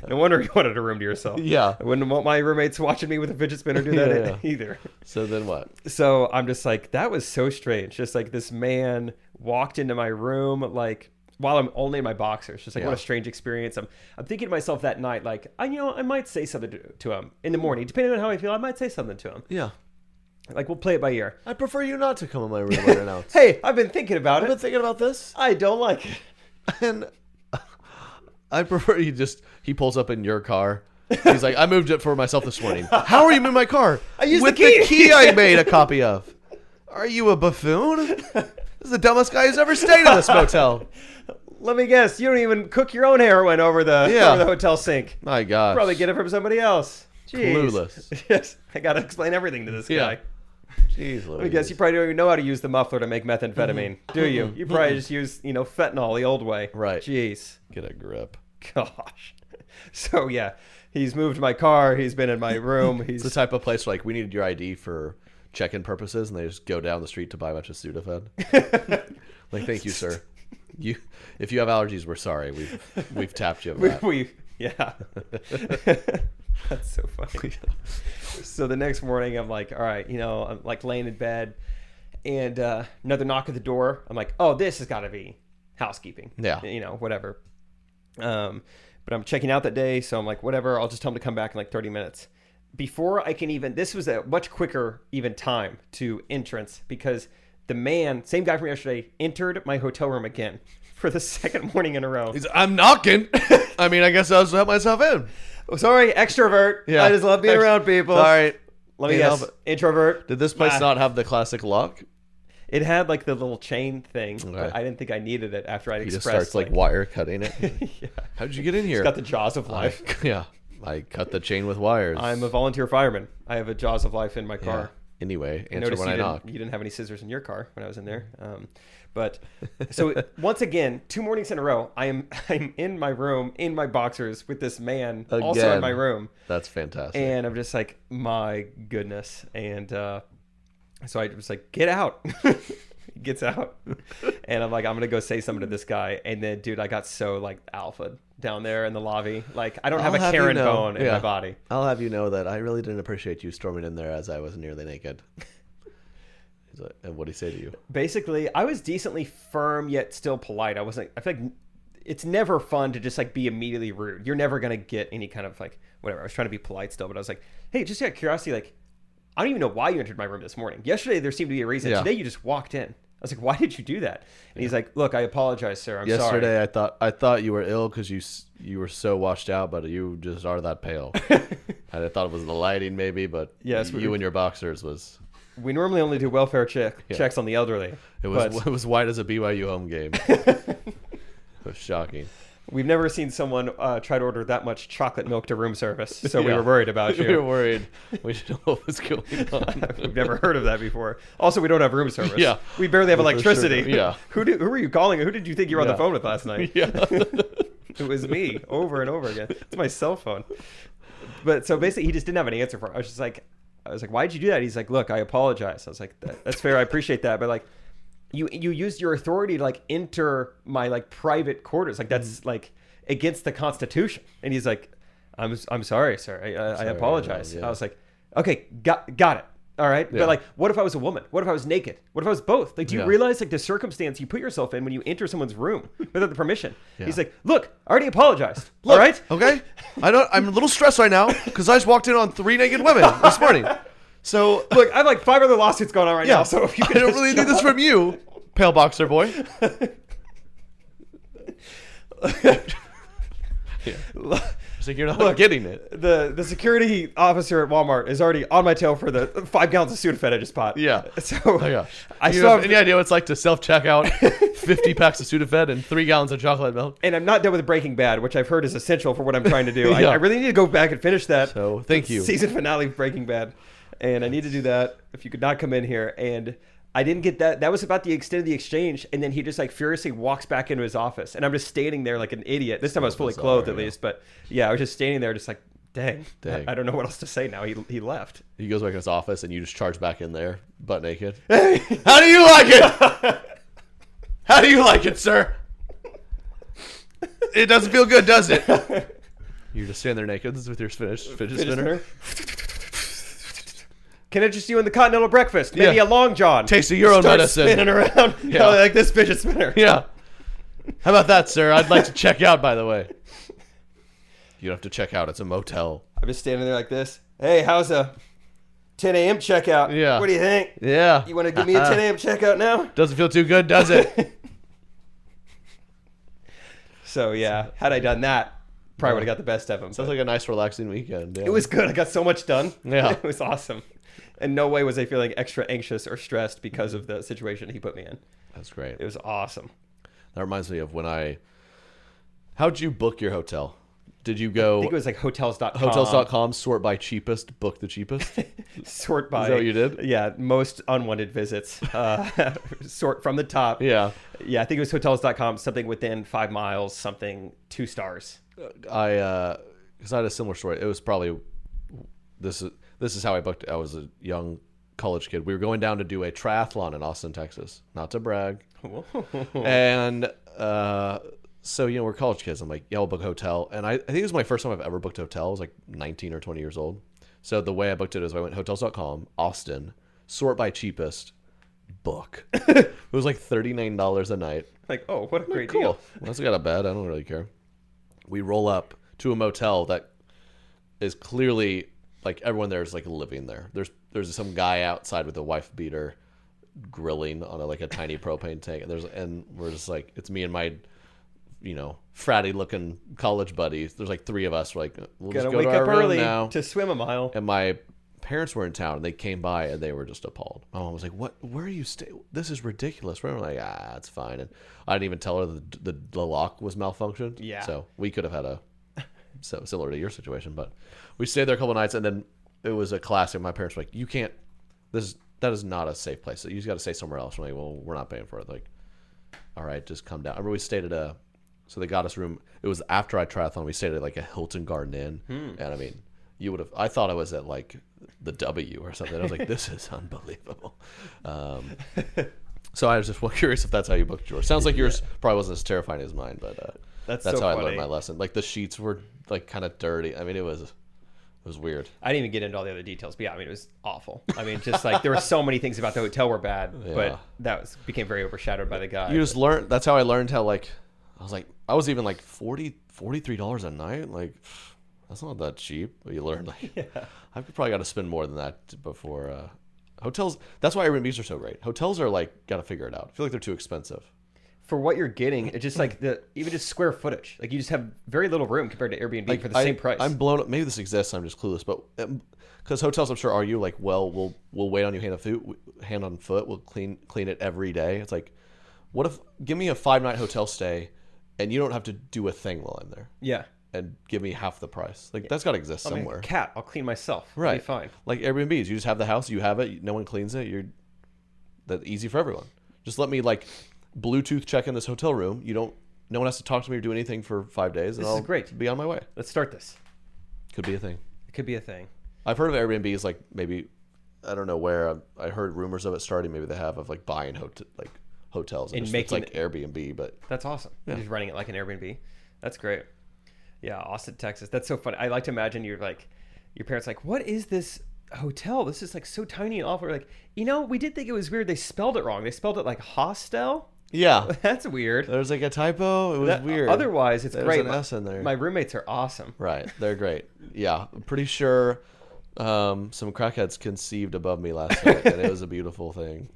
No wonder you wanted a room to yourself. Yeah. I wouldn't want my roommates watching me with a fidget spinner do that either. So then what? So I'm just like, that was so strange. Just like this man walked into my room, like while I'm only in my boxers. Just like, what a strange experience. I'm thinking to myself that night, like, I might say something to him in the morning. Depending on how I feel, I might say something to him. Yeah. Like, we'll play it by ear. I prefer you not to come in my room unannounced. Hey, I've been thinking about I've it. been thinking about this. I don't like it. And I prefer he pulls up in your car. He's like, I moved it for myself this morning. How are you in my car? I used with the key. the key I made a copy of. Are you a buffoon? This is the dumbest guy who's ever stayed in this motel. Let me guess, you don't even cook your own heroin over the hotel sink. My gosh. Probably get it from somebody else. Jeez. Clueless. Yes, I gotta explain everything to this guy. Jeez, Let me guess, you probably don't even know how to use the muffler to make methamphetamine, do you? You probably just use, fentanyl the old way. Right. Jeez. Get a grip. Gosh. So, yeah, he's moved my car. He's been in my room. It's the type of place where, like, we needed your ID for check-in purposes, and they just go down the street to buy a bunch of Sudafed. Like, thank you, sir. If you have allergies, we're sorry. We've tapped you of that. Yeah. That's so funny. So the next morning, I'm like, all right, I'm like laying in bed, and another knock at the door. I'm like, oh, this has got to be housekeeping. Yeah. Whatever. But I'm checking out that day, so I'm like, whatever. I'll just tell him to come back in like 30 minutes. Before I can even, this was a much quicker even time to entrance, because the man, same guy from yesterday, entered my hotel room again for the second morning in a row. He's, I'm knocking. I mean, I guess I'll just let myself in. Oh, sorry, extrovert. Yeah. I just love being around people. All right. Let me guess. Introvert. Did this place not have the classic lock? It had like the little chain thing, Okay. but I didn't think I needed it after I'd He expressed. just starts like wire cutting it. Yeah. How'd you get in here? It's got the jaws of life. I cut the chain with wires. I'm a volunteer fireman. I have a jaws of life in my car. Anyway, I answer noticed when I knock. you didn't have any scissors in your car when I was in there. But so once again, 2 mornings in a row, I'm in my room in my boxers with this man also in Again. my room, That's fantastic. and I'm just like, my goodness. And so I was like, get out. He gets out, and I'm like, I'm gonna go say something to this guy. And then, dude, I got so like alpha down there in the lobby. Like, I don't have I'll a Karen you know- bone in my body. I'll have you know that I really didn't appreciate you storming in there as I was nearly naked. He's like, and what'd he say to you? Basically, I was decently firm yet still polite. I feel like it's never fun to just like be immediately rude. You're never gonna get any kind of like whatever. I was trying to be polite still, but I was like, hey, just out of curiosity, like, I don't even know why you entered my room this morning. Yesterday there seemed to be a reason. Yeah. Today you just walked in. I was like, why did you do that? And he's like, look, I apologize, sir. I'm sorry. Yesterday, I thought you were ill because you were so washed out, but you just are that pale. And I thought it was the lighting, maybe, but Yes, you and your boxers was. We normally only do welfare checks on the elderly. It was white as a BYU home game. It was shocking. We've never seen someone try to order that much chocolate milk to room service, so we Yeah. were worried about you. We were worried. We didn't know what was going on. We've never heard of that before. Also, we don't have room service. Yeah. We barely have For electricity. sure. Yeah. Who were you calling? Who did you think you were on the Yeah. phone with last night? Yeah. It was me over and over again. It's my cell phone. But so basically, he just didn't have an answer for it. I was like, why did you do that? He's like, look, I apologize. I was like, that's fair. I appreciate that. But like, you used your authority to like enter my like private quarters. Like that's like against the Constitution. And he's like, I'm sorry, sir. I apologize. Yeah. I was like, okay, got it. All right. Yeah. But like, what if I was a woman? What if I was naked? What if I was both? Like, do you Yeah. realize like the circumstance you put yourself in when you enter someone's room without the permission? Yeah. He's like, look, I already apologized. Look, all right. Okay. I'm a little stressed right now because I just walked in on 3 naked women this morning. So Look, I have like 5 other lawsuits going on right now. So if you I could don't just really need this from you, pale boxer boy. It's like you're not getting it. The security officer at Walmart is already on my tail for the 5 gallons of Sudafed I just bought. Yeah. So Oh my gosh. I You still have have, any idea what it's like to self-check out 50 packs of Sudafed and 3 gallons of chocolate milk? and I'm not done with Breaking Bad, which I've heard is essential for what I'm trying to do. Yeah. I really need to go back and finish that. So thank you. Season finale of Breaking Bad, and I need to do that. If you could not come in here, and I didn't get that. That was about the extent of the exchange. And then he just like furiously walks back into his office. And I'm just standing there like an idiot. This time I was fully clothed at least. But yeah, I was just standing there just like, dang. I don't know what else to say now. He left. He goes back in his office and you just charge back in there, butt naked. Hey, how do you like it? How do you like it, sir? It doesn't feel good, does it? You're just standing there naked with your fidget spinner. Can I just you in the continental breakfast? Maybe a long john. Taste of your own medicine. Spinning around like this fidget spinner. Yeah. How about that, sir? I'd like to check out, by the way. You don't have to check out. It's a motel. I'm just standing there like this. Hey, how's a 10 a.m. checkout? Yeah. What do you think? Yeah. You want to give me a 10 a.m. checkout now? Doesn't feel too good, does it? So, yeah. Had I done that, probably would have got the best of him. Sounds like a nice, relaxing weekend. Yeah. It was good. I got so much done. Yeah. It was awesome. And no way was I feeling extra anxious or stressed because of the situation he put me in. That's great. It was awesome. That reminds me of when how'd you book your hotel? Did you go? I think it was like hotels.com. Hotels.com, sort by cheapest, book the cheapest. Sort by. Is that what you did? Yeah, most unwanted visits. Sort from the top. Yeah. Yeah, I think it was hotels.com, something within 5 miles, something 2 stars. Because I had a similar story. It was probably this is how I booked it. I was a young college kid. We were going down to do a triathlon in Austin, Texas. Not to brag. And so, we're college kids. I'm like, yeah, I'll book a hotel. And I think it was my first time I've ever booked a hotel. I was like 19 or 20 years old. So the way I booked it is I went hotels.com, Austin, sort by cheapest, book. It was like $39 a night. Like, oh, what a great Cool. deal. Well, that's got a bed. I don't really care. We roll up to a motel that is clearly like everyone there is like living there. There's some guy outside with a wife beater grilling on a tiny propane tank, and we're just like, it's me and my fratty looking college buddies. There's like 3 of us. We're like, we'll Gotta just go wake to our up room early now. to swim a mile. And my parents were in town, and they came by, and they were just appalled. My mom was like, "What? Where are you staying? This is ridiculous." We're like, it's fine. And I didn't even tell her the lock was malfunctioned. Yeah. So we could have had similar to your situation, but we stayed there a couple of nights, and then it was a classic. My parents were like, "You can't. That is not a safe place. So you just got to stay somewhere else." I'm like, "Well, we're not paying for it." Like, all right, just come down. I remember we stayed at so they got us room. It was after I triathlon. We stayed at like a Hilton Garden Inn, and I mean, you would have. I thought I was at like the W or something. I was like, this is unbelievable. So I was just curious if that's how you booked yours. Sounds like yours probably wasn't as terrifying as mine, but that's so how funny. I learned my lesson. Like the sheets were like kind of dirty. I mean, it was weird. I didn't even get into all the other details, but yeah, I mean, it was awful. I mean, just like there were so many things about the hotel were bad, but that became very overshadowed by the guy. You just learned. That's how I learned how I was even like $43 a night. Like, that's not that cheap. But you learn I've probably got to spend more than that before hotels. That's why Airbnbs are so great. Hotels are like, got to figure it out. I feel like they're too expensive. For what you're getting, it's just like even just square footage. Like you just have very little room compared to Airbnb for the same price. I'm blown up. Maybe this exists. I'm just clueless. But because hotels, I'm sure, are you like, well, we'll wait on you hand on foot. We'll clean it every day. It's like, what if give me a 5-night hotel stay, and you don't have to do a thing while I'm there. Yeah. And give me half the price. Like that's got to exist somewhere. Cat, I'll clean myself. Right. It'll be fine. Like Airbnbs, you just have the house, you have it, no one cleans it. That's easy for everyone. Just let me like Bluetooth check in this hotel room. No one has to talk to me or do anything for 5 days. And This is great. Be on my way. Let's start this. Could be a thing. It could be a thing. I've heard of Airbnbs like maybe I don't know where. I heard rumors of it starting. Maybe they have of like buying hotels and it's like Airbnb, but that's awesome. Yeah. Just running it like an Airbnb. That's great. Yeah, Austin, Texas. That's so funny. I like to imagine your parents like, what is this hotel? This is like so tiny and awful. We're like, we did think it was weird. They spelled it wrong. They spelled it like hostel. Yeah, that's weird. There's like a typo. It was weird. Otherwise, it's There's great. An S in there. My roommates are awesome. Right, they're great. Yeah, I'm pretty sure some crackheads conceived above me last night, and it was a beautiful thing.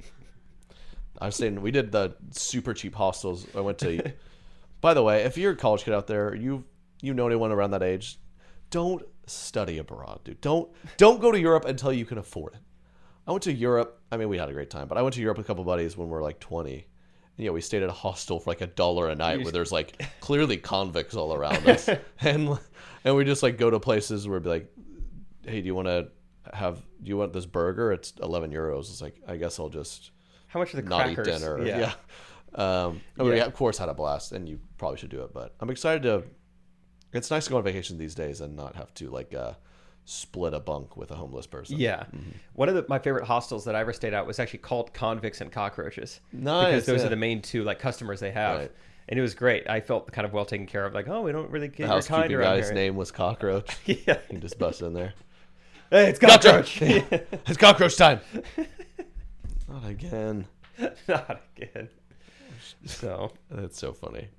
I was saying we did the super cheap hostels. I went to. By the way, if you're a college kid out there, you know anyone around that age, don't study abroad, dude. Don't go to Europe until you can afford it. I went to Europe. I mean, we had a great time, but I went to Europe with a couple of buddies when we were like 20. And, we stayed at a hostel for like $1 a night where there's like clearly convicts all around us, and we just like go to places where it'd be like, hey, do you want this burger? It's 11 euros. It's like, I guess I'll just How much are the not crackers? eat dinner. Yeah. We of course had a blast, and you probably should do it. But I'm excited to. It's nice to go on vacation these days and not have to like split a bunk with a homeless person. Yeah. One of my favorite hostels that I ever stayed at was actually called Convicts and Cockroaches. Nice, because those yeah. are the main two like customers they have. Right. And it was great. I felt kind of well taken care of. Like, oh, we don't really The get your kind housekeeping around guy's here. name was Cockroach. Yeah. He just busted in there. Hey, it's Cockroach. It's cockroach time. Not again. Not again. So That's so funny.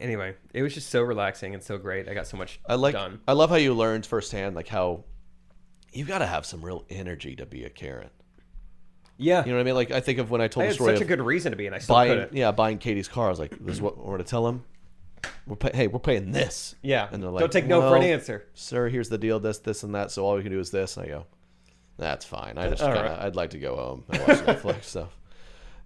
anyway, it was just so relaxing and so great. I got so much done. I love how you learned firsthand like how you got to have some real energy to be a Karen. Yeah. You know what I mean? Like I think of when I told I the had story such a of good reason to be, and I still couldn't. buying Katie's car. I was like, this is what we're going to tell him. We're paying this. Yeah. And they're like, don't take no for an answer. Sir, here's the deal, this, and that. So all we can do is this. And I go, that's fine. I just All I'd like to go home and watch Netflix stuff.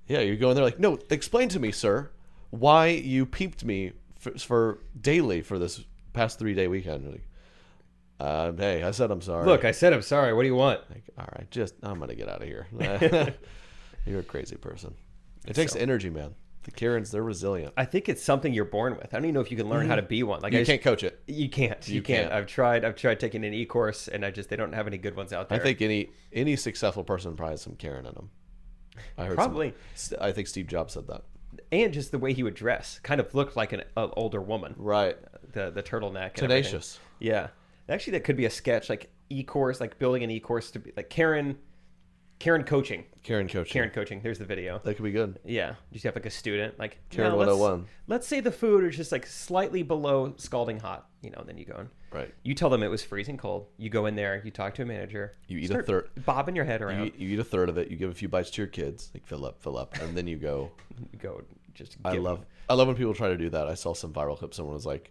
Yeah, you go in there like, no, explain to me, sir, why you peeped me for daily for this past 3-day weekend. Like, hey, I said I'm sorry. Look, I said I'm sorry. What do you want? Like, all right, I'm gonna get out of here. You're a crazy person. It takes energy, man. The Karens, they're resilient. I think it's something you're born with. I don't even know if you can learn how to be one. Like You can't coach it. You can't. You can't. I've tried taking an e-course, and they don't have any good ones out there. I think any successful person probably has some Karen in them. I heard Probably. I think Steve Jobs said that. And just the way he would dress kind of looked like an older woman. Right. The turtleneck. And Tenacious. everything. Yeah. Actually, that could be a sketch, like e-course, like building an e-course to be like Karen coaching. Karen coaching. Karen coaching. There's the video. That could be good. Yeah. Just have like a student, like Karen no, 101. Let's say the food is just like slightly below scalding hot, then you go in. Right. You tell them it was freezing cold. You go in there, you talk to a manager. You eat start a third. bobbing your head around. You eat a third of it. You give a few bites to your kids. Like fill up, and then you go. You go just. I love when people try to do that. I saw some viral clip. Someone was like,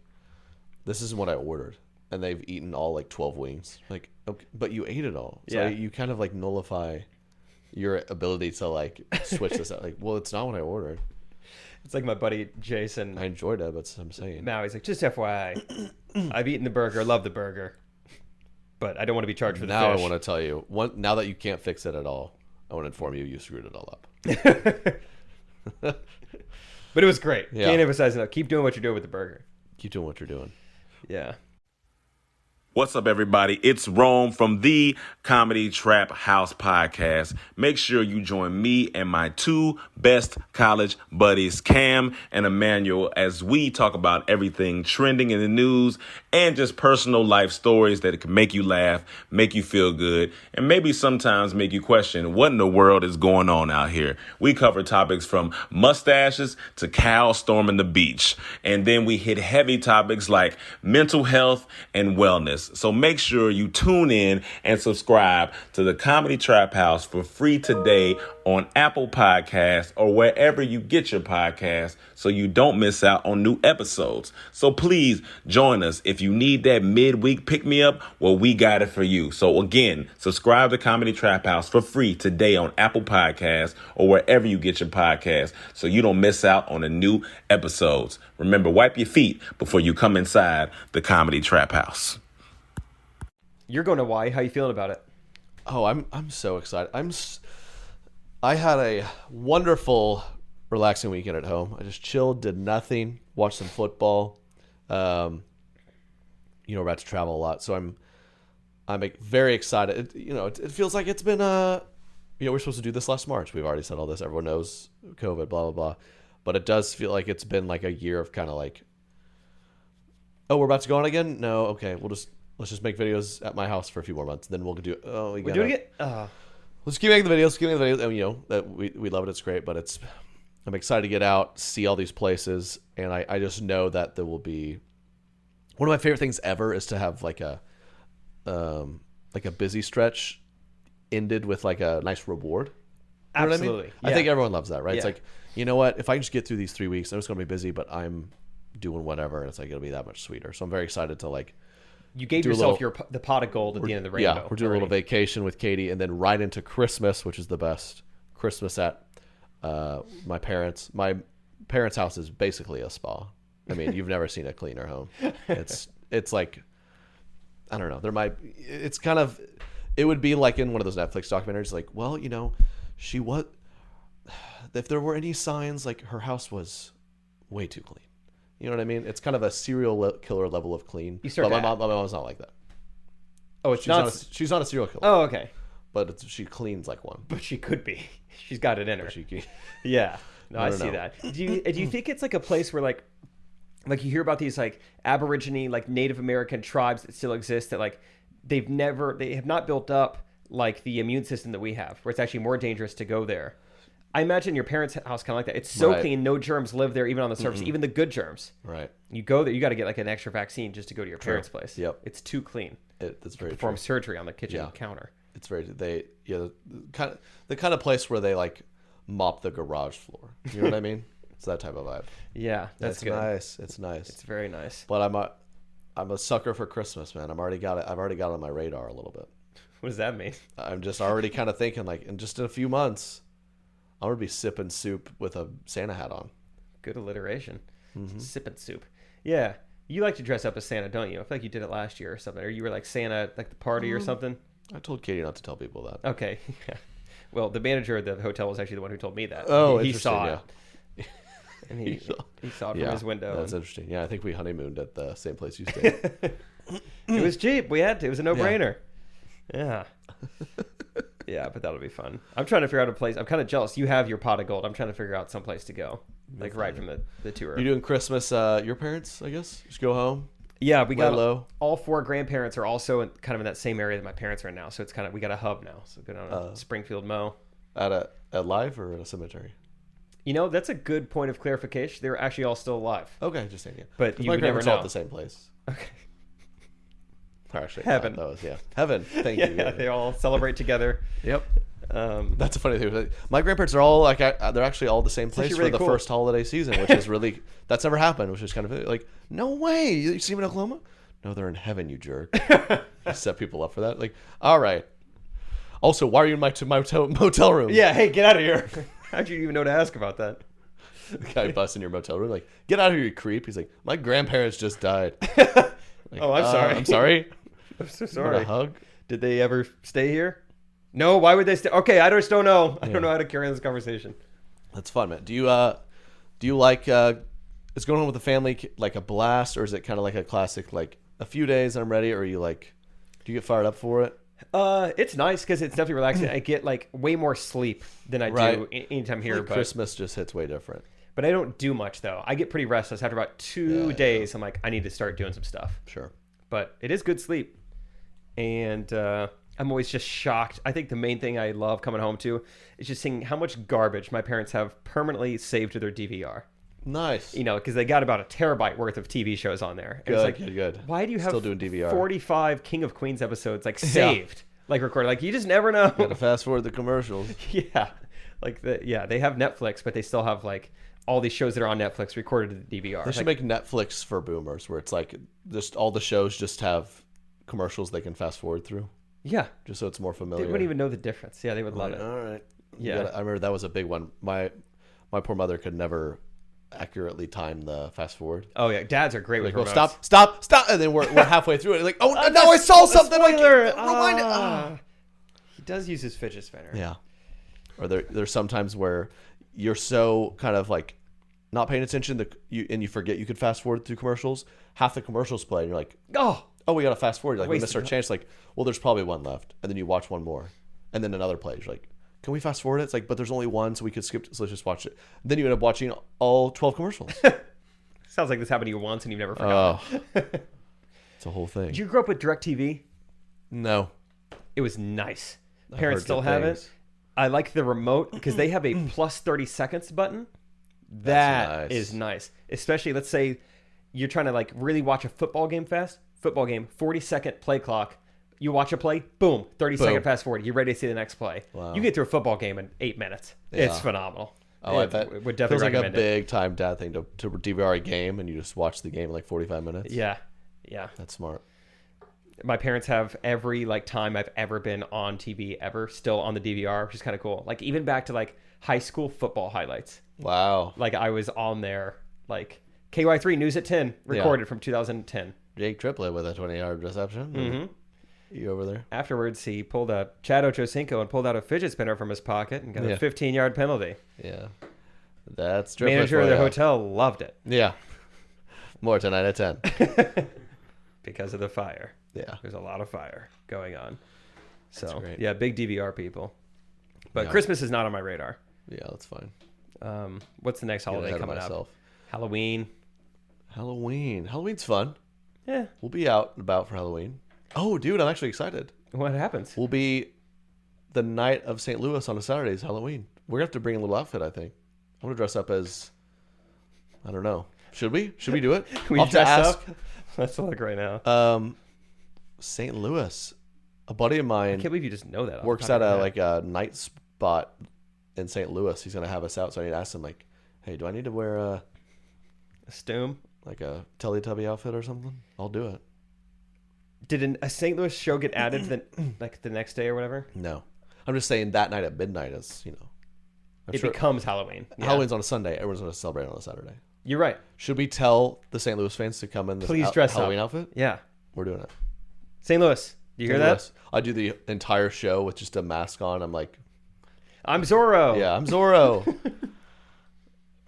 "This isn't what I ordered," and they've eaten all like 12 wings. Like, okay, but you ate it all. So Yeah. you kind of like nullify your ability to like switch this out. Like, well, it's not what I ordered. It's like my buddy Jason. I enjoyed it, but I'm saying. Now he's like, just FYI, I've eaten the burger, love the burger, but I don't want to be charged for the Now fish. I want to tell you, now that you can't fix it at all, I want to inform you screwed it all up. But it was great. Yeah. Can't emphasize enough. Keep doing what you're doing with the burger. Keep doing what you're doing. Yeah. What's up, everybody? It's Rome from the Comedy Trap House podcast. Make sure you join me and my two best college buddies, Cam and Emmanuel, as we talk about everything trending in the news and just personal life stories that can make you laugh, make you feel good, and maybe sometimes make you question what in the world is going on out here. We cover topics from mustaches to cows storming the beach. And then we hit heavy topics like mental health and wellness. So make sure you tune in and subscribe to the Comedy Trap House for free today on Apple Podcasts or wherever you get your podcasts so you don't miss out on new episodes. So please join us. If you need that midweek pick-me-up, well, we got it for you. So again, subscribe to Comedy Trap House for free today on Apple Podcasts or wherever you get your podcasts so you don't miss out on the new episodes. Remember, wipe your feet before you come inside the Comedy Trap House. You're going to Hawaii. How you feeling about it? Oh, I'm so excited. I had a wonderful, relaxing weekend at home. I just chilled, did nothing, watched some football. We're about to travel a lot, so I'm like, very excited. It feels like it's been we're supposed to do this last March. We've already said all this. Everyone knows COVID, blah blah blah. But it does feel like it's been like a year of kind of like, oh, we're about to go on again. No, okay, let's just make videos at my house for a few more months. Then we'll do. Oh, We're doing it. Let's keep making the videos. And, that we love it. It's great, but I'm excited to get out, see all these places, and I just know that there will be one of my favorite things ever is to have like a busy stretch ended with like a nice reward. You know what I mean? Absolutely. I think everyone loves that, right? It's Yeah. like, you know what? If I can just get through these 3 weeks, I'm just going to be busy, but I'm doing whatever, and it's like it'll be that much sweeter. So I'm very excided to like. You gave do a yourself little- the pot of gold at the end of the rainbow. Yeah, we're doing a little vacation with Katie, and then right into Christmas, which is the best. Christmas at my parents' house is basically a spa. I mean, you've never seen a cleaner home. It's like, I don't know. It's kind of, it would be like in one of those Netflix documentaries. Like, well, she was. if there were any signs, like her house was way too clean. You know what I mean? It's kind of a serial killer level of clean. But my mom's not like that. Oh, it's she's not a serial killer. Oh, okay. But she cleans like one. But she could be. She's got it in her. She can. Yeah. No, I see that. Do you think it's like a place where like you hear about these like Aborigine, like Native American tribes that still exist that like they have not built up like the immune system that we have, where it's actually more dangerous to go there. I imagine your parents' house kind of like that. It's so clean, no germs live there, even on the surface, even the good germs. Right. You go there, you got to get like an extra vaccine just to go to your parents' place. Yep. It's too clean. It's very perform surgery on the kitchen counter. It's very the kind of place where they like mop the garage floor. You know what I mean? It's that type of vibe. Yeah, that's good. Nice. It's nice. It's very nice. But I'm a sucker for Christmas, man. I've already got it on my radar a little bit. What does that mean? I'm just already kind of thinking like in a few months, I'm gonna be sipping soup with a Santa hat on. Good alliteration. Sipping soup. Yeah. You like to dress up as Santa, don't you? I feel like you did it last year or something. Or you were like Santa at like the party or something. I told Katie not to tell people that. Okay. Well, the manager of the hotel was actually the one who told me that. Oh, he interesting, saw yeah. it. And he saw it from his window. That's interesting. Yeah, I think we honeymooned at the same place you stayed. It was cheap. We had to. It was a no-brainer. Yeah. Yeah, but that'll be fun. I'm trying to figure out a place. I'm kind of jealous. You have your pot of gold. I'm trying to figure out some place to go, like right from the tour. You doing Christmas? Your parents, I guess. Just go home. Yeah, we got low. All four grandparents are also kind of in that same area that my parents are in now. So it's kind of we got a hub now. So go down to Springfield Mo. At live or at a cemetery? You know, that's a good point of clarification. They're actually all still alive. Okay, just saying. Yeah. But you my would never grandparents know. all at the same place. Okay. Actually, Heaven. Heaven. Thank you. Yeah, they all celebrate together. Yep. That's a funny thing. My grandparents are all like they're actually all the same place really for the cool. first holiday season, which is really that's never happened, which is kind of like no way. You see them in Oklahoma? No, they're in heaven, you jerk. You set people up for that. Like, all right. Also, why are you in my motel room? Yeah, hey, get out of here. How'd you even know to ask about that? The guy busts in your motel room, like, get out of here, you creep. He's like, my grandparents just died. Like, Oh, I'm sorry. I'm sorry. I'm so Want sorry. a hug? Did they ever stay here? No. Why would they stay? Okay, I just don't know. I don't know how to carry on this conversation. That's fun, man. Do you like is going home with the family like a blast, or is it kind of like a classic like a few days and I'm ready, or are you like do you get fired up for it? It's nice because it's definitely relaxing. I get like way more sleep than I do anytime here. Like but Christmas just hits way different. But I don't do much though. I get pretty restless after about 2 days. I'm like, I need to start doing some stuff. Sure. But it is good sleep, and I'm always just shocked. I think the main thing I love coming home to is just seeing how much garbage my parents have permanently saved to their DVR. Nice. You know, because they got about a terabyte worth of TV shows on there. And it's like, good. Why do you have Still doing DVR. 45 King of Queens episodes like saved, like recorded? Like you just never know. Gotta fast forward the commercials. Yeah, like they have Netflix, but they still have like all these shows that are on Netflix recorded to the DVR. They should make Netflix for boomers, where it's like just all the shows just have commercials they can fast forward through. Yeah, just so it's more familiar. They wouldn't even know the difference. Yeah, they would love it. All right. Yeah, I remember that was a big one. My poor mother could never accurately time the fast forward. Oh yeah, dads are great with like, remotes. stop, and then we're halfway through it. Like, oh, now I saw something. Spoiler. Rewind it. He does use his fidget spinner. Yeah. Or there's sometimes where you're so kind of like not paying attention and you forget you could fast forward through commercials. Half the commercials play, and you're like, oh, we gotta fast forward. Like we missed our chance. Like, well, there's probably one left, and then you watch one more, and then another plays. You're like, can we fast forward it? It's like, but there's only one, so we could skip. So let's just watch it. Then you end up watching all 12 commercials. Sounds like this happened to you once, and you've never forgotten. Oh, it's a whole thing. Did you grow up with DirecTV? No. It was nice. Parents still have it. I like the remote because they have a plus 30 seconds button. That is nice. Especially, let's say you're trying to like really watch a football game fast. Football game, 40-second play clock. You watch a play, boom, 30-second fast forward. You're ready to see the next play. Wow. You get through a football game in 8 minutes. Yeah. It's phenomenal. Oh, I bet. Would definitely feels like a recommend big time dad thing to DVR a game and you just watch the game in like 45 minutes. Yeah. That's smart. My parents have every like time I've ever been on TV ever still on the DVR, which is kind of cool. Like even back to like high school football highlights. Wow. Like I was on there, like KY3 News at 10 recorded from 2010. Jake Triplett with a 20-yard reception. Mm-hmm. You over there? Afterwards, he pulled a Chad Ochocinco and pulled out a fidget spinner from his pocket and got a 15-yard penalty. Yeah. That's Manager of the hotel loved it. Yeah. More 10 out of 10. Because of the fire. Yeah. There's a lot of fire going on. So, great. yeah, big DVR people. But Yeah. Christmas is not on my radar. Yeah, that's fine. What's the next holiday ahead of coming up? myself. Halloween. Halloween's fun. Yeah. We'll be out and about for Halloween. Oh, dude, I'm actually excited. What happens? We'll be the night of St. Louis on a Saturday is Halloween. We're going to have to bring a little outfit, I think. I'm going to dress up as, I don't know. Should we? Should we do it? We I'll have to dress ask. up? Let's look right now. St. Louis. A buddy of I mine can't believe you just know that. off works the top at of a your head. like a night spot in St. Louis. He's going to have us out. So I need to ask him, like, hey, do I need to wear A Stoom. like a Teletubby outfit or something? I'll do it. Did a St. Louis show get added the next day or whatever? No. I'm just saying that night at midnight is, you know. I'm It sure becomes Halloween. Yeah. Halloween's on a Sunday. Everyone's going to celebrate on a Saturday. You're right. Should we tell the St. Louis fans to come in this Please dress Halloween up. outfit? Yeah. We're doing it. St. Louis. Do you hear St. that? Louis. I do the entire show with just a mask on. I'm like, I'm Zorro. yeah, I'm Zorro.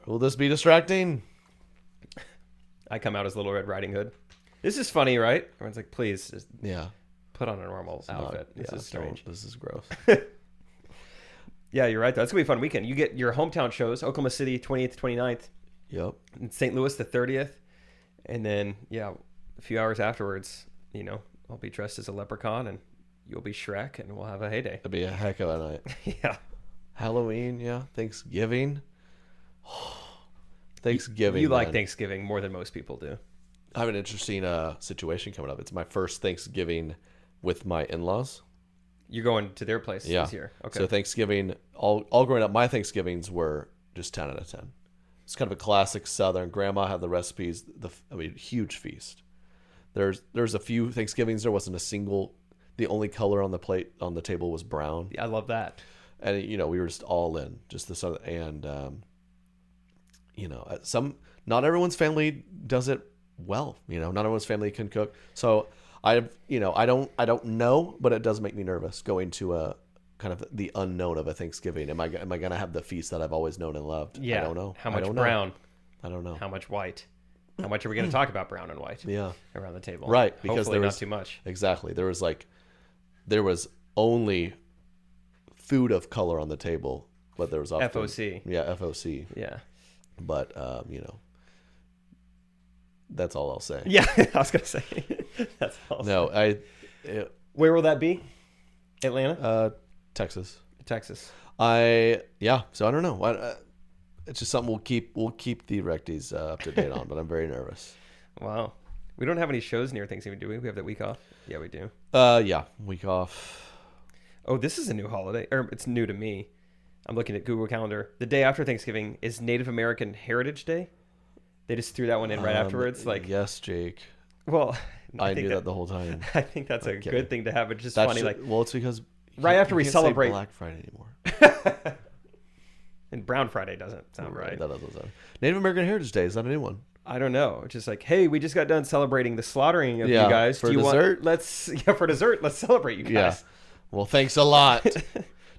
Will this be distracting? I come out as Little Red Riding Hood. This is funny, right? Everyone's like, please just Yeah. put on a normal outfit. Not- This yeah, is strange. This is gross. Yeah, you're right. That's going to be a fun weekend. You get your hometown shows, Oklahoma City, 28th, 29th, Yep. and St. Louis, the 30th. And then, yeah, a few hours afterwards, you know, I'll be dressed as a leprechaun and you'll be Shrek and we'll have a heyday. That'd be a heck of a night. Yeah. Halloween, yeah. Thanksgiving. Thanksgiving. You like man. Thanksgiving more than most people do. I have an interesting situation coming up. It's my first Thanksgiving with my in-laws. You're going to their place Yeah. this year. Okay. So Thanksgiving, all growing up, my Thanksgivings were just 10 out of 10. It's kind of a classic Southern. Grandma had the recipes. Huge feast. There's a few Thanksgivings there wasn't a single. The only color on the plate on the table was brown. Yeah, I love that. And we were just all in, just the Southern. And not everyone's family does it well. Not everyone's family can cook. So I don't know, but it does make me nervous going to a kind of the unknown of a Thanksgiving. Am I going to have the feast that I've always known and loved? Yeah. I don't know. How much brown? I don't know. How much white? How much are we going to talk about brown and white? Yeah. Around the table. Right, because hopefully there not was too much. Exactly. There was only food of color on the table, but there was often, FOC. Yeah, FOC. Yeah. But that's all I'll say. Yeah, I was gonna say. That's all. No, Where will that be? Atlanta, Texas. Texas. So I don't know. It's just something we'll keep the Recties up to date on, but I'm very nervous. Wow. We don't have any shows near Thanksgiving, do we? We have that week off. Yeah, we do. Week off. Oh, this is a new holiday, or it's new to me. I'm looking at Google Calendar. The day after Thanksgiving is Native American Heritage Day. They just threw that one in right afterwards. Like, yes, Jake. well, I think knew that the whole time. I think that's a good thing to have. It's just funny, like well, it's because right after we you can't say celebrate Black Friday anymore. and Brown Friday doesn't sound right. That doesn't sound. Native American Heritage Day, is that a new one? I don't know. It's just like, hey, we just got done celebrating the slaughtering of Yeah, you guys. for Do you dessert? for dessert, let's celebrate you guys. Yeah. Well, thanks a lot.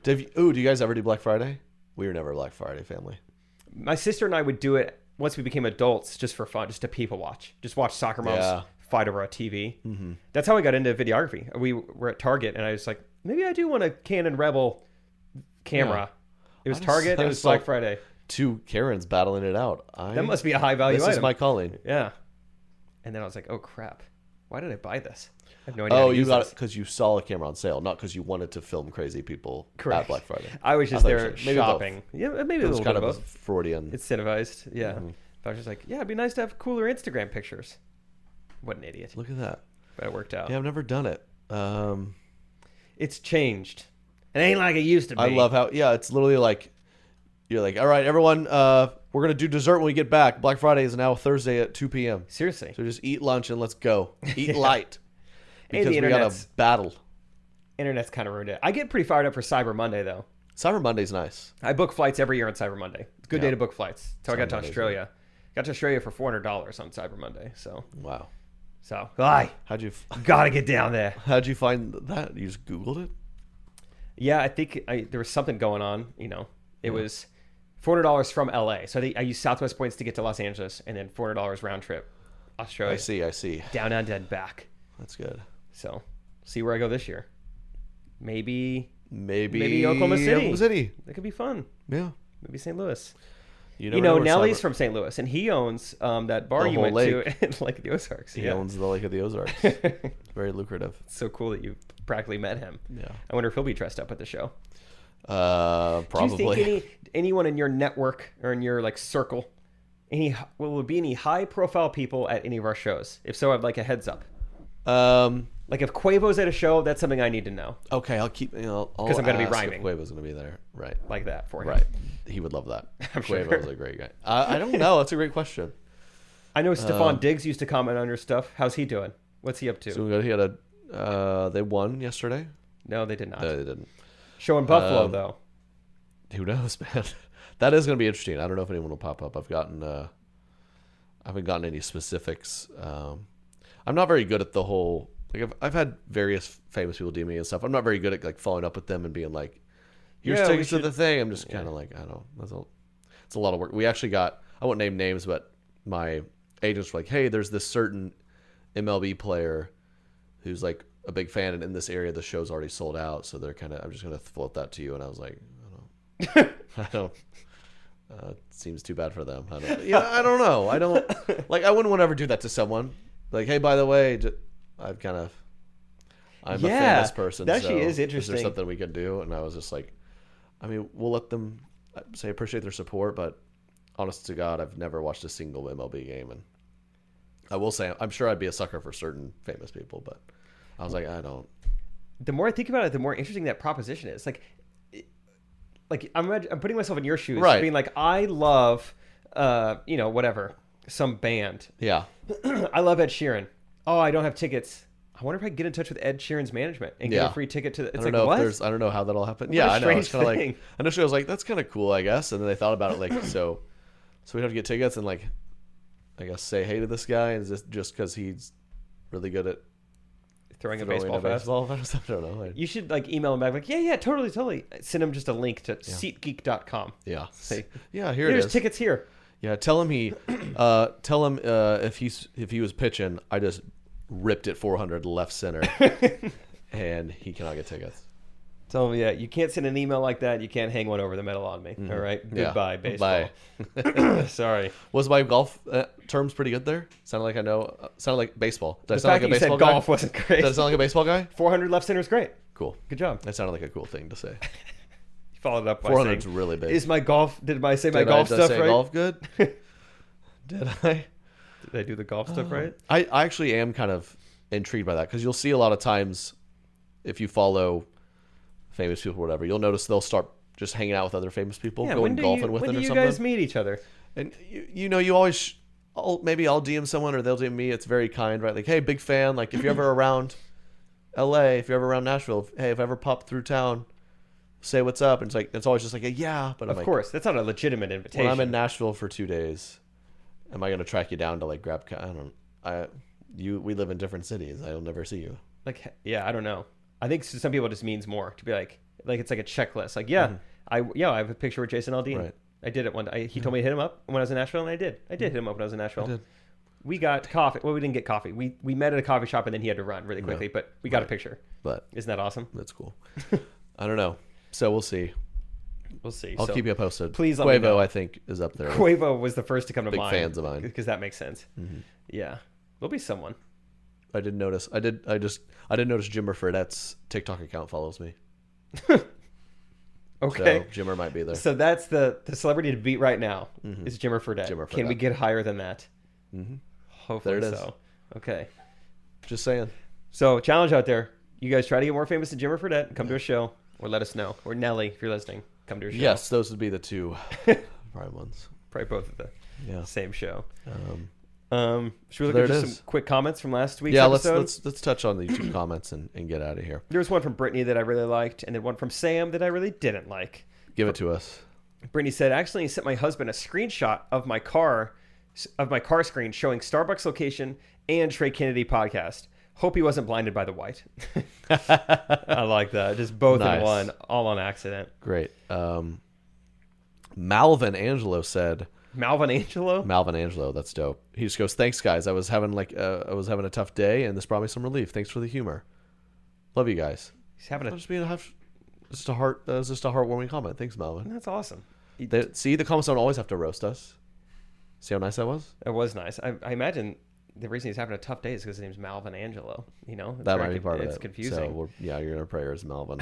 Do you guys ever do Black Friday? We were never a Black Friday family. My sister and I would do it once we became adults, just for fun, just to people watch, just watch soccer moms fight over a TV. Mm-hmm. That's how I got into videography. We were at Target, and I was like, maybe I do want a Canon Rebel camera. Yeah. It was Target. It was Black Friday. Two Karens battling it out. That must be a high value This item. is my calling. Yeah. And then I was like, oh crap, why did I buy this? I have no idea. Oh, you got it because you saw a camera on sale, not because you wanted to film crazy people at Black Friday. I was just there maybe shopping. Yeah, maybe a It was little kind bit of of a both. Freudian. It's incentivized. Yeah. Mm-hmm. But I was just like, yeah, it'd be nice to have cooler Instagram pictures. What an idiot. Look at that. But it worked out. Yeah, I've never done it. It's changed. It ain't like it used to be. I love how it's literally like you're like, all right, everyone, we're gonna do dessert when we get back. Black Friday is now Thursday at 2 p.m. Seriously. So just eat lunch and let's go. Eat light. And Because the we got a battle. Internet's kind of ruined it. I get pretty fired up for Cyber Monday, though. Cyber Monday's nice. I book flights every year on Cyber Monday. It's a good day to book flights. So I got to Monday's Australia. Got to Australia for $400 on Cyber Monday. So Wow. So, How'd you gotta get down there. how'd you find that? You just Googled it? Yeah, I think there was something going on. It was $400 from LA. So I used Southwest points to get to Los Angeles, and then $400 round trip Australia. I see. Down and back. That's good. So, see where I go this year. Maybe Oklahoma City. That could be fun. Yeah. Maybe St. Louis. You know Nelly's from St. Louis, and he owns that bar The you whole went to in Lake of the Ozarks. He owns the Lake of the Ozarks. Very lucrative. It's so cool that you practically met him. Yeah. I wonder if he'll be dressed up at the show. Probably. Do you think anyone in your network or in your circle, will there be any high-profile people at any of our shows? If so, I'd like a heads up. If Quavo's at a show, that's something I need to know. Okay, I'll keep. Because I'm going to be rhyming. Quavo's going to be there, right? Like that for him. Right. He would love that. I'm sure. Quavo's a great guy. I don't know. That's a great question. I know Stephon Diggs used to comment on your stuff. How's he doing? What's he up to? So he had they won yesterday. No, they did not. No, they didn't. Show in Buffalo though. Who knows, man? That is going to be interesting. I don't know if anyone will pop up. I haven't gotten any specifics. I'm not very good at the whole. I've had various famous people DM me and stuff. I'm not very good at following up with them and being like, "Here's tickets to the thing." I'm just kind of I don't know. It's a lot of work. We actually got. I won't name names, but my agents were like, "Hey, there's this certain MLB player who's a big fan, and in this area the show's already sold out, so they're I'm just gonna float that to you." And I was like, I don't. It seems too bad for them. I don't know. I don't I wouldn't want to ever do that to someone. Hey, by the way, I'm a famous person. That actually so is interesting. Is there something we could do? And I was just we'll let them say appreciate their support, but honest to God, I've never watched a single MLB game, and I will say I'm sure I'd be a sucker for certain famous people, but I was I don't. The more I think about it, the more interesting that proposition is. I'm putting myself in your shoes, right? Being I love, whatever, some band. Yeah. I love Ed Sheeran. Oh, I don't have tickets. I wonder if I can get in touch with Ed Sheeran's management and get a free ticket to. It's I don't know what? I don't know how that'll happen. What yeah, a I know. It's strange kind of thing. initially I was that's kind of cool, I guess, and then they thought about it so we have to get tickets and I guess say hey to this guy, and is this just because he's really good at throwing a baseball fast? I don't know. You should email him back yeah, totally. Send him just a link to SeatGeek.com. Yeah. Say, yeah, here it is. There's tickets here. Yeah, tell him if he was pitching, I just ripped it 400 left center, and he cannot get tickets. Tell him, you can't send an email like that. You can't hang one over the middle on me. Mm-hmm. All right, goodbye, baseball. Bye. Sorry. Was my golf terms pretty good there? Sounded like I know. Sounded like baseball. Did I the sound fact like a that you baseball said guy? golf wasn't great. Did I sound like a baseball guy? 400 left center is great. Cool. Good job. That sounded like a cool thing to say. You followed it up by 400's saying, really big. Is my golf? Did I say my Did golf I stuff say right? golf good? Did I? Did I do the golf stuff right? I actually am kind of intrigued by that because you'll see a lot of times if you follow famous people or whatever, you'll notice they'll start just hanging out with other famous people, going golfing with them or something. When do you guys meet each other? And you always, maybe I'll DM someone or they'll DM me. It's very kind, right? Hey, big fan. If you're ever around LA, if you're ever around Nashville, hey, if I ever pop through town, say what's up. And it's always just yeah. But of course, that's not a legitimate invitation. When I'm in Nashville for 2 days, am I going to track you down to grab? We live in different cities. I'll never see you. I don't know. I think some people it just means more to be it's like a checklist. I have a picture with Jason Aldean. Right. I did it one day. He told me to hit him up when I was in Nashville, and I did. I did hit him up when I was in Nashville. We got coffee. Well, we didn't get coffee. We met at a coffee shop, and then he had to run really quickly. But we got a picture. But isn't that awesome? That's cool. I don't know. So we'll see. We'll see. I'll keep you posted. Please let me know. Quavo, I think, is up there. Quavo was the first to come to Big mind. fans of mine. Because that makes sense. Mm-hmm. Yeah. There'll be someone. I did notice. I did notice Jimmer Fredette's TikTok account follows me. Okay. So Jimmer might be there. So that's the celebrity to beat right now is Jimmer Fredette. Jimmer Fredette. Can we get higher than that? Mm-hmm. Hopefully there it is. So. Okay. Just saying. So challenge out there. You guys try to get more famous than Jimmer Fredette. Come to a show or let us know. Or Nelly, if you're listening, come to a show. Yes, those would be the two prime ones. Probably both of the same show. Should we look at just some quick comments from last week's episode? let's touch on the YouTube comments and get out of here. There was one from Brittany that I really liked, and then one from Sam that I really didn't like. Give it to us. Brittany said, "Actually, I sent my husband a screenshot of my car of my car screen showing Starbucks location and Trey Kennedy podcast. Hope he wasn't blinded by the white. I like that. Just both in one, all on accident. Great. Malvin Angelo said. Malvin Angelo, that's dope. He just goes, "Thanks, guys. I was having a tough day, and this brought me some relief. Thanks for the humor. Love you guys." He's having just a heartwarming comment. Thanks, Malvin. That's awesome. See, the comments don't always have to roast us. See how nice that was? It was nice. I imagine the reason he's having a tough day is because his name's Malvin Angelo. You know, that might be part of it. It's confusing. So you're in our prayers, Malvin.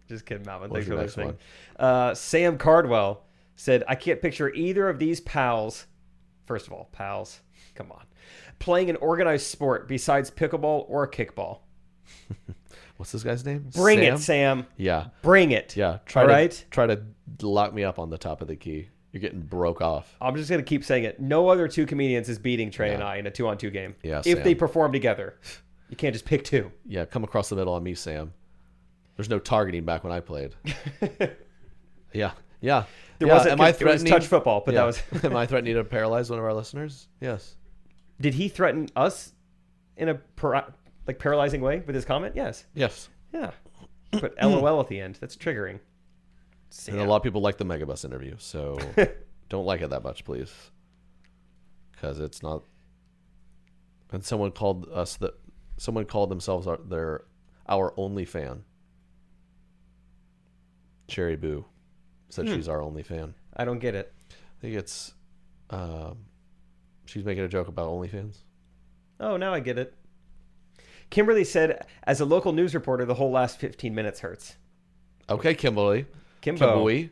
Just kidding, Malvin. What's Thanks for listening. Sam Cardwell said, "I can't picture either of these pals. First of all, pals, come on, playing an organized sport besides pickleball or kickball." What's this guy's name? Bring it, Sam. Yeah. Bring it. Yeah. Try to lock me up on the top of the key. You're getting broke off. I'm just going to keep saying it. No other two comedians is beating Trey and I in a 2-on-2 game. Yeah, if Sam. they perform together. You can't just pick two. Yeah, come across the middle on me, Sam. There's no targeting back when I played. Yeah. It was touch football, but that was... Am I threatening to paralyze one of our listeners? Yes. Did he threaten us in a paralyzing way with his comment? Yes. Yes. Yeah. But LOL at the end. That's triggering. Sam. And a lot of people like the Megabus interview, so don't like it that much, please. Because it's not... And someone called themselves our only fan. Cherry Boo said she's our only fan. I don't get it. I think it's she's making a joke about OnlyFans. Oh, now I get it. Kimberly said, "As a local news reporter, the whole last 15 minutes hurts." Okay, Kimberly. Kim VP.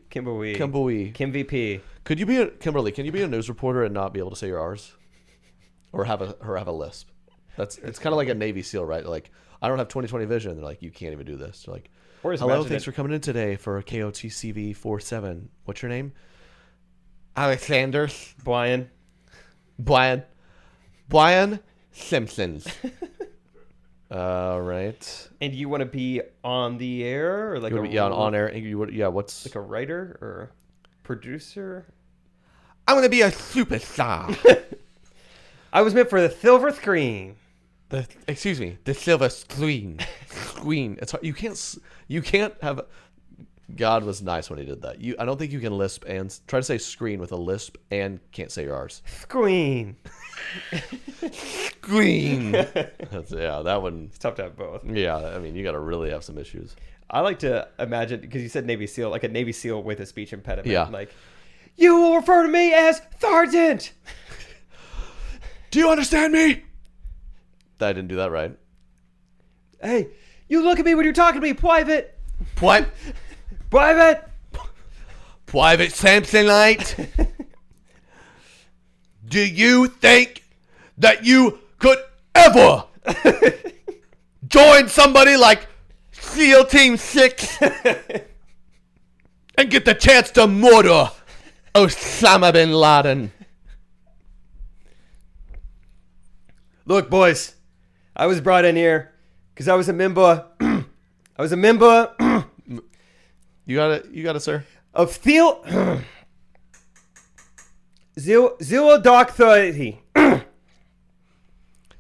Could you be Kimberly? Can you be a news reporter and not be able to say your R's, or have a lisp? It's kind of like a Navy SEAL, right? Like, I don't have 20/20 vision. They're like, you can't even do this. They're like, hello, thanks for coming in today for KOTCV47. What's your name? Alexander. Brian Simpsons. Right. And you want to be on the air or like on air? What's like a writer or producer? I'm gonna be a superstar. I was meant for the silver screen. The silver screen. It's hard. You can't have. God was nice when he did that. I don't think you can lisp and try to say screen with a lisp and can't say your R's. Screen. That one. It's tough to have both. Yeah, I mean, you got to really have some issues. I like to imagine, because you said Navy SEAL, like a Navy SEAL with a speech impediment. Yeah. Like, you will refer to me as Sergeant. Do you understand me? I didn't do that right. Hey, you look at me when you're talking to me, Private. What? Private Samsonite. Do you think that you could ever join somebody like SEAL Team 6 and get the chance to murder Osama bin Laden? Look, boys, I was brought in here because I was a member. You got it, sir. Of Zero Dark 30.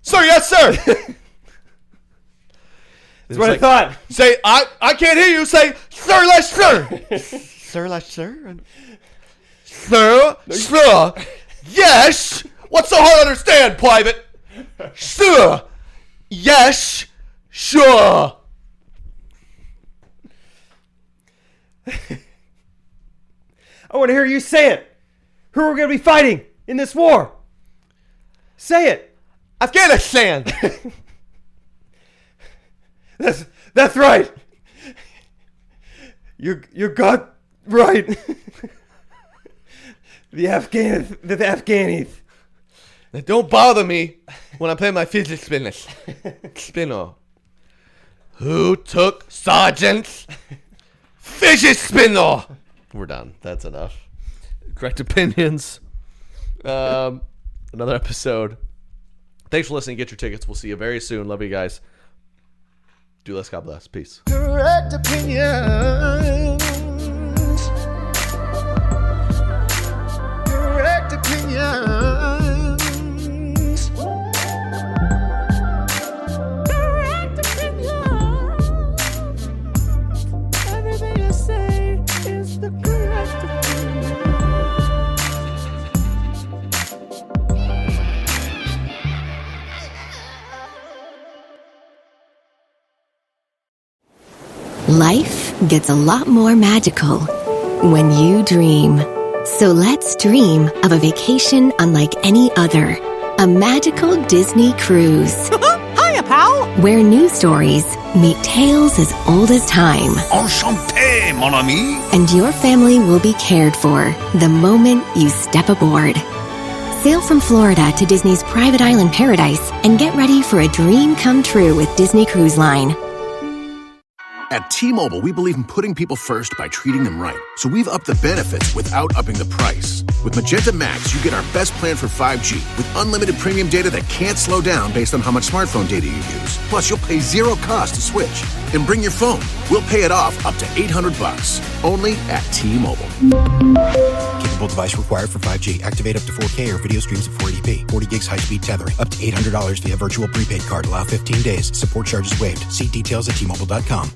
Sir, yes, sir. That's what I thought. Say, I can't hear you. Say, sir, less sir. Sir, less sir. Sir. Yes. What's so hard to understand, Private? Sir. Yes. Sure. I want to hear you say it. Who are we going to be fighting in this war? Say it. Afghanistan. That's right. You got right. The Afghanis. Don't bother me when I play my physics spinner. Who took Sergeant's physics spinner? We're done. That's enough. Correct opinions. Another episode. Thanks for listening. Get your tickets. We'll see you very soon. Love you guys. Do less. God bless. Peace. Correct opinions. Correct Life gets a lot more magical when you dream. So let's dream of a vacation unlike any other. A magical Disney cruise. Hiya, pal! Where new stories meet tales as old as time. Enchanté, mon ami! And your family will be cared for the moment you step aboard. Sail from Florida to Disney's private island paradise and get ready for a dream come true with Disney Cruise Line. At T-Mobile, we believe in putting people first by treating them right. So we've upped the benefits without upping the price. With Magenta Max, you get our best plan for 5G with unlimited premium data that can't slow down based on how much smartphone data you use. Plus, you'll pay zero cost to switch. And bring your phone. We'll pay it off up to $800. Only at T-Mobile. Capable device required for 5G. Activate up to 4K or video streams at 480p. 40 gigs high-speed tethering. Up to $800 via virtual prepaid card. Allow 15 days. Support charges waived. See details at T-Mobile.com.